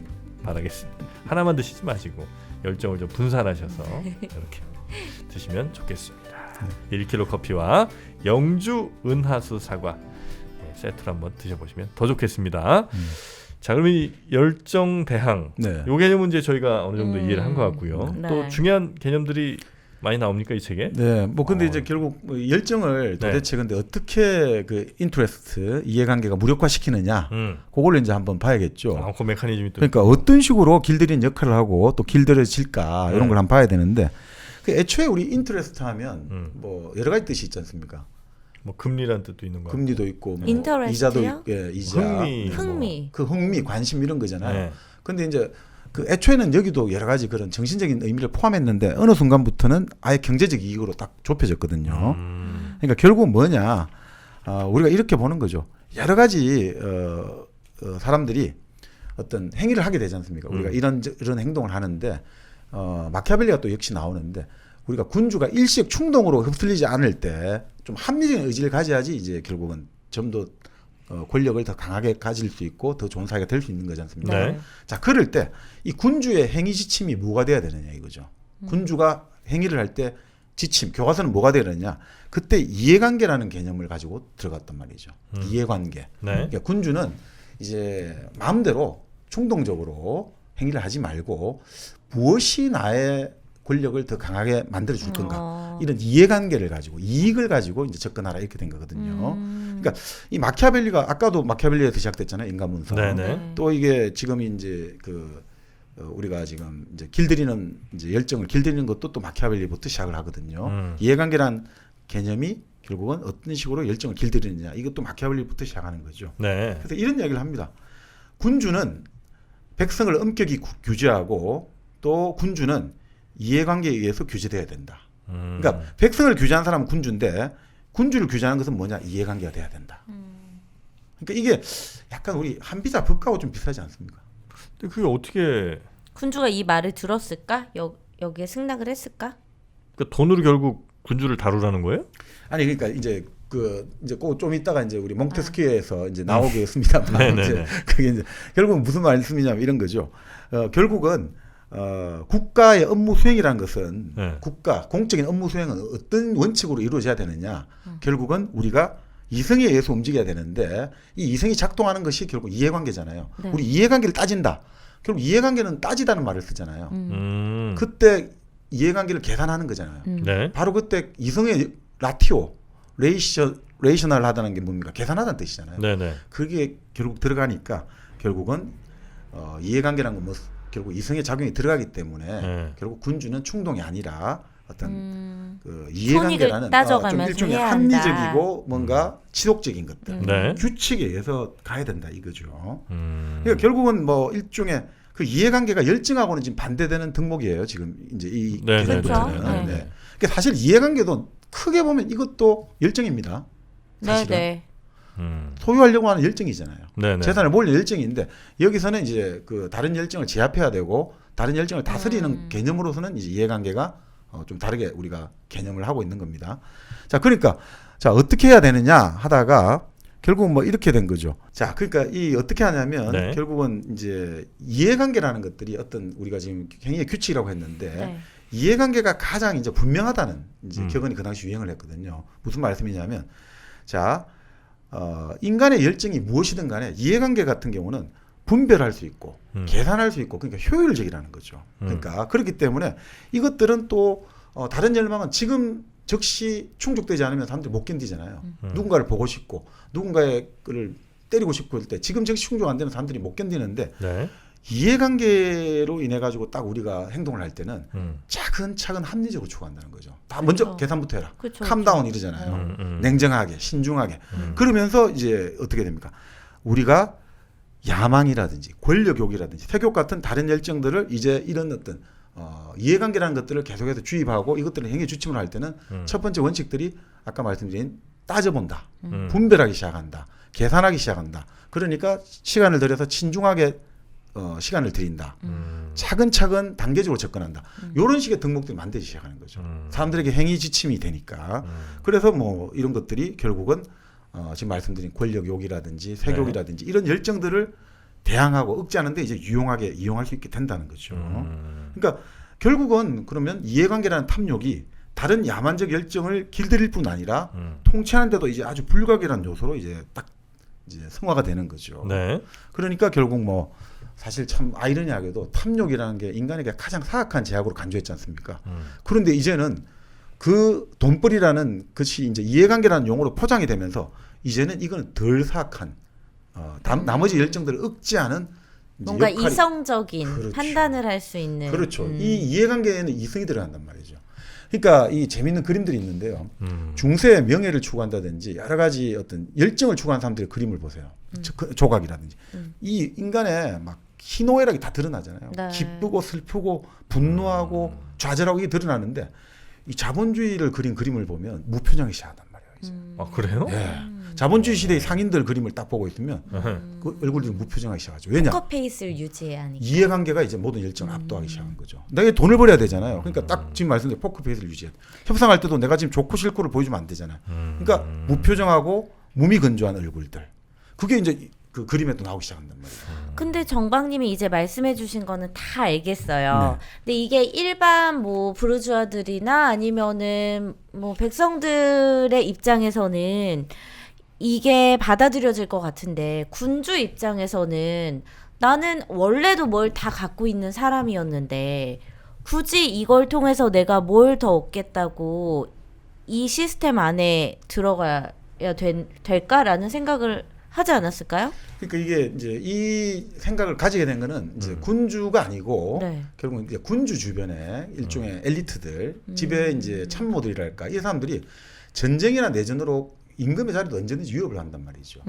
바라겠습니다. 하나만 드시지 마시고 열정을 좀 분산하셔서 이렇게 드시면 좋겠습니다. 1kg 커피와 영주 은하수 사과 세트로 한번 드셔보시면 더 좋겠습니다. 자, 그럼 이 열정 대항 네. 요 개념은 이제 저희가 어느 정도 이해를 한 것 같고요. 네. 또 중요한 개념들이 많이 나옵니까 이 책에? 네, 뭐 근데 이제 결국 뭐 열정을 도대체 근데 어떻게 그 인트레스트 이해관계가 무력화시키느냐, 그걸 이제 한번 봐야겠죠. 그 메커니즘이 또 그러니까 어떤 식으로 길들이는 역할을 하고 또 길들여질까 이런 걸 한번 봐야 되는데, 그 애초에 우리 인트레스트 하면 뭐 여러 가지 뜻이 있지 않습니까? 뭐 금리란 뜻도 있는 거. 금리도 있고, 뭐 인터레스트요? 이자도 있고, 예, 이자, 흥미. 그 흥미, 관심 이런 거잖아요. 네. 근데 이제 그 애초에는 여기도 여러 가지 그런 정신적인 의미를 포함했는데 어느 순간부터는 아예 경제적 이익으로 딱 좁혀졌거든요. 그러니까 결국 뭐냐, 우리가 이렇게 보는 거죠. 여러 가지 사람들이 어떤 행위를 하게 되지 않습니까? 우리가 이런 행동을 하는데 마키아벨리가 또 역시 나오는데, 우리가 군주가 일시적 충동으로 휩쓸리지 않을 때 좀 합리적인 의지를 가져야지 이제 결국은 좀 더 권력을 더 강하게 가질 수 있고 더 좋은 사회가 될 수 있는 거지 않습니까? 네. 자, 그럴 때 이 군주의 행위 지침이 뭐가 돼야 되느냐 이거죠. 군주가 행위를 할 때 지침, 교과서는 뭐가 되느냐? 그때 이해관계라는 개념을 가지고 들어갔단 말이죠. 이해관계. 네. 그러니까 군주는 이제 마음대로 충동적으로 행위를 하지 말고 무엇이 나의 권력을 더 강하게 만들어 줄 건가, 이런 이해관계를 가지고 이익을 가지고 이제 접근하라 이렇게 된 거거든요. 그러니까 이 마키아벨리가 아까도 마키아벨리에서 시작됐잖아요, 인간문서. 네네. 또 이게 지금 이제 우리가 지금 이제 길들이는 이제 열정을 길들이는 것도 또 마키아벨리부터 시작을 하거든요. 이해관계란 개념이 결국은 어떤 식으로 열정을 길들이느냐, 이것도 마키아벨리부터 시작하는 거죠. 네. 그래서 이런 이야기를 합니다. 군주는 백성을 엄격히 규제하고 또 군주는 이해관계에 의해서 규제돼야 된다. 그러니까 백성을 규제하는 사람은 군주인데 군주를 규제하는 것은 뭐냐, 이해관계가 돼야 된다. 그러니까 이게 약간 우리 한비자 법하고 좀 비슷하지 않습니까? 근데 그게 어떻게 군주가 이 말을 들었을까? 여기에 승낙을 했을까? 그러니까 돈으로 결국 군주를 다루라는 거예요? 아니 그러니까 이제 이제 꼭 좀 이따가 이제 우리 몽테스키에서 이제 나오겠습니다만 네네네. 이제 그게 이제 결국은 무슨 말씀이냐면 이런 거죠. 결국은 국가의 업무 수행이라는 것은 국가 공적인 업무 수행은 어떤 원칙으로 이루어져야 되느냐? 결국은 우리가 이성에 의해서 움직여야 되는데 이 이성이 작동하는 것이 결국 이해관계잖아요. 네. 우리 이해관계를 따진다. 결국 이해관계는 따지다는 말을 쓰잖아요. 음. 그때 이해관계를 계산하는 거잖아요. 네. 바로 그때 이성의 라티오, 레이셔널 하다는 게 뭡니까? 계산하다는 뜻이잖아요. 네네. 그게 결국 들어가니까 결국은 이해관계라는 건 뭐 결국 이성의 작용이 들어가기 때문에 결국 군주는 충동이 아니라 어떤 그 이해관계라는 좀 일종의 합리적이고 뭔가 지속적인 것들, 네. 규칙에 의해서 가야 된다 이거죠. 그러니까 결국은 뭐 일종의 그 이해관계가 열정하고는 지금 반대되는 덕목이에요. 지금 이제 이 네, 개념부터는. 그렇죠. 네. 네. 그러니까 사실 이해관계도 크게 보면 이것도 열정입니다. 사실은. 네네. 소유하려고 하는 열정이잖아요. 네네. 재산을 모으는 열정인데 여기서는 이제 그 다른 열정을 제압해야 되고 다른 열정을 다스리는 개념으로서는 이제 이해관계가 좀 다르게 우리가 개념을 하고 있는 겁니다. 자, 그러니까 자 어떻게 해야 되느냐 하다가 결국은 뭐 이렇게 된 거죠. 자, 그러니까 이 어떻게 하냐면 네. 결국은 이제 이해관계라는 것들이 어떤 우리가 지금 행위의 규칙이라고 했는데 네. 이해관계가 가장 이제 분명하다는 이제 격언이 그 당시 유행을 했거든요. 무슨 말씀이냐면 자. 인간의 열정이 무엇이든 간에 이해관계 같은 경우는 분별할 수 있고 계산할 수 있고 그러니까 효율적이라는 거죠. 그러니까 그렇기 때문에 이것들은 또 다른 열망은 지금 즉시 충족되지 않으면 사람들이 못 견디잖아요. 누군가를 보고 싶고 누군가를 때리고 싶고 할 때 지금 즉시 충족 안 되면 사람들이 못 견디는데 네. 이해관계로 인해 가지고 딱 우리가 행동을 할 때는 차근차근 합리적으로 추구한다는 거죠. 다 먼저 그렇죠. 계산부터 해라. 그렇죠. 캄다운 이러잖아요. 냉정하게, 신중하게. 그러면서 이제 어떻게 됩니까? 우리가 야망이라든지 권력욕이라든지 세욕 같은 다른 열정들을 이제 이런 어떤 이해관계라는 것들을 계속해서 주입하고 이것들을 행위 주침을 할 때는 첫 번째 원칙들이 아까 말씀드린 따져본다. 분별하기 시작한다. 계산하기 시작한다. 그러니까 시간을 들여서 신중하게 시간을 들인다. 차근차근 단계적으로 접근한다. 이런 식의 덕목들이 만들기 시작하는 거죠. 사람들에게 행위 지침이 되니까. 그래서 뭐 이런 것들이 결국은 지금 말씀드린 권력욕이라든지 세욕이라든지 이런 열정들을 대항하고 억제하는데 이제 유용하게 이용할 수 있게 된다는 거죠. 그러니까 결국은 그러면 이해관계라는 탐욕이 다른 야만적 열정을 길들일 뿐 아니라 통치하는데도 이제 아주 불가결한 요소로 이제 딱 이제 성화가 되는 거죠. 네. 그러니까 결국 뭐 사실 참 아이러니하게도 탐욕이라는 게 인간에게 가장 사악한 제약으로 간주했지 않습니까? 그런데 이제는 그 돈벌이라는 것이 이제 이해관계라는 용어로 포장이 되면서 이제는 이거는 덜 사악한 나머지 열정들을 억제하는 뭔가 역할이, 이성적인 그렇죠. 판단을 할 수 있는. 그렇죠. 이 이해관계에는 이성이 들어간단 말이죠. 그러니까 이 재밌는 그림들이 있는데요. 중세의 명예를 추구한다든지 여러 가지 어떤 열정을 추구하는 사람들의 그림을 보세요. 조각이라든지 이 인간의 막 희노애락이 다 드러나잖아요. 네. 기쁘고 슬프고 분노하고 좌절하고 이게 드러나는데 이 자본주의를 그린 그림을 보면 무표정이 시작한단 말이에요. 이제. 아 그래요? 예. 자본주의 시대의 상인들 그림을 딱 보고 있으면 그 얼굴들이 무표정하기 시작하죠. 왜냐? 포커페이스를 유지해야 하니까. 이해관계가 이제 모든 열정을 압도하기 시작한 거죠. 내가 돈을 벌어야 되잖아요. 그러니까 딱 지금 말씀드린 포커페이스를 유지해야 돼. 협상할 때도 내가 지금 좋고 싫고를 보여주면 안 되잖아요. 그러니까 무표정하고 무미건조한 얼굴들. 그게 이제 그 그림에 또 나오기 시작한단 말이에요. 근데 정박님이 이제 말씀해주신 거는 다 알겠어요. 네. 근데 이게 일반 뭐 부르주아들이나 아니면은 뭐 백성들의 입장에서는 이게 받아들여질 것 같은데 군주 입장에서는 나는 원래도 뭘 다 갖고 있는 사람이었는데 굳이 이걸 통해서 내가 뭘 더 얻겠다고 이 시스템 안에 들어가야 될까라는 생각을 하지 않았을까요? 그러니까 이게 이제 이 생각을 가지게 된 거는 이제 군주가 아니고 네. 결국은 이제 군주 주변에 일종의 엘리트들, 집에 이제 참모들이랄까 이 사람들이 전쟁이나 내전으로 임금의 자리도 언제든지 위협을 한단 말이죠.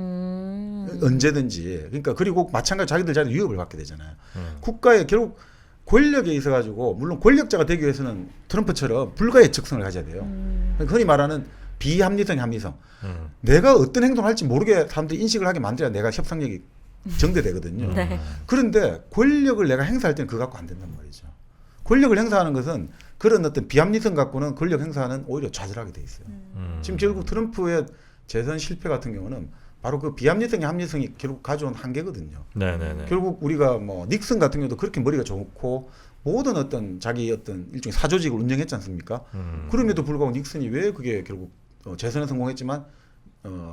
언제든지. 그러니까 그리고 마찬가지로 자기들 자리도 위협을 받게 되잖아요. 국가의 결국 권력에 있어 가지고 물론 권력자가 되기 위해서는 트럼프처럼 불가의 적성을 가져야 돼요. 흔히 말하는 비합리성, 합리성. 내가 어떤 행동을 할지 모르게 사람들이 인식을 하게 만들어야 내가 협상력이 정대되거든요. 네. 그런데 권력을 내가 행사할 때는 그거 갖고 안 된단 말이죠. 권력을 행사하는 것은 그런 어떤 비합리성 갖고는 권력 행사는 오히려 좌절하게 돼 있어요. 지금 결국 트럼프의 재선 실패 같은 경우는 바로 그 비합리성의 합리성이 결국 가져온 한계거든요. 네네네. 결국 우리가 뭐 닉슨 같은 경우도 그렇게 머리가 좋고 모든 어떤 자기 어떤 일종의 사조직을 운영했지 않습니까? 그럼에도 불구하고 닉슨이 왜 그게 결국 재선에 성공했지만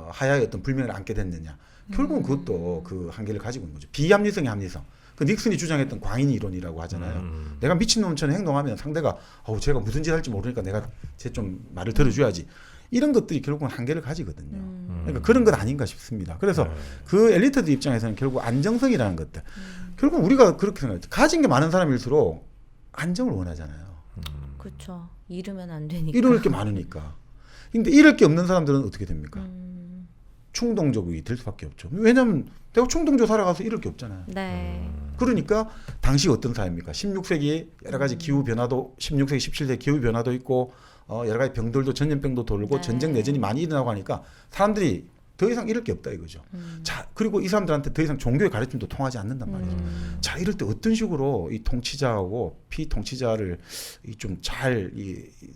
하야의 어떤 불명예를 안게 됐느냐? 결국은 그것도 그 한계를 가지고 있는 거죠. 비합리성의 합리성. 그 닉슨이 주장했던 광인 이론이라고 하잖아요. 내가 미친놈처럼 행동하면 상대가 제가 무슨 짓 할지 모르니까 내가 제 좀 말을 들어줘야지. 이런 것들이 결국은 한계를 가지거든요. 그러니까 그런 것 아닌가 싶습니다. 그래서 그 엘리트들 입장에서는 결국 안정성이라는 것들. 결국 우리가 그렇게 생각해요. 가진 게 많은 사람일수록 안정을 원하잖아요. 그렇죠. 잃으면 안 되니까. 잃을 게 많으니까. 근데 잃을 게 없는 사람들은 어떻게 됩니까? 충동적이 될 수밖에 없죠. 왜냐하면 내가 충동적으로 살아가서 잃을 게 없잖아요. 네. 그러니까 당시 어떤 사회입니까? 16세기 여러 가지 기후 변화도 16세기 17세기 기후 변화도 있고 여러 가지 병들도 전염병도 돌고 네. 전쟁 내전이 많이 일어나고 하니까 사람들이 더 이상 잃을 게 없다 이거죠. 자, 그리고 이 사람들한테 더 이상 종교의 가르침도 통하지 않는단 말이죠. 자, 이럴 때 어떤 식으로 이 통치자하고 피통치자를 좀 잘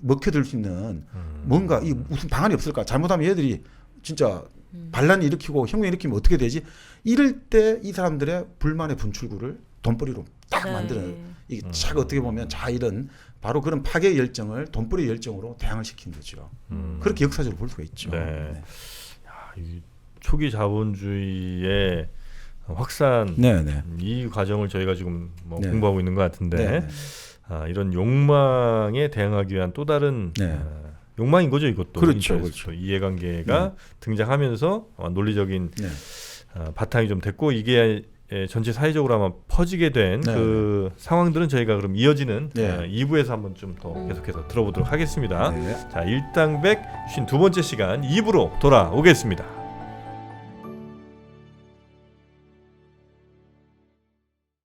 먹혀들 수 있는 뭔가 이 무슨 방안이 없을까? 잘못하면 얘들이 진짜 반란이 일으키고 혁명 일으키면 어떻게 되지? 이럴 때 이 사람들의 불만의 분출구를 돈벌이로 딱 만드는 이게 딱 어떻게 보면 자 이런 바로 그런 파괴 열정을 돈벌이 열정으로 대항을 시킨 거죠. 그렇게 역사적으로 볼 수가 있죠. 네. 야, 이 초기 자본주의의 확산 네네. 이 과정을 저희가 지금 뭐 네. 공부하고 있는 것 같은데 네. 이런 욕망에 대응하기 위한 또 다른 네. 욕망인 거죠 이것도. 그렇죠, 인터레스트. 이해관계가 등장하면서 논리적인 네. 바탕이 좀 됐고 이게 전체 사회적으로 아마 퍼지게 된 그 상황들은 저희가 그럼 이어지는 2부에서 한번 좀 더 계속해서 들어보도록 하겠습니다. 네. 자, 일당백 52번째 시간 2부로 돌아오겠습니다.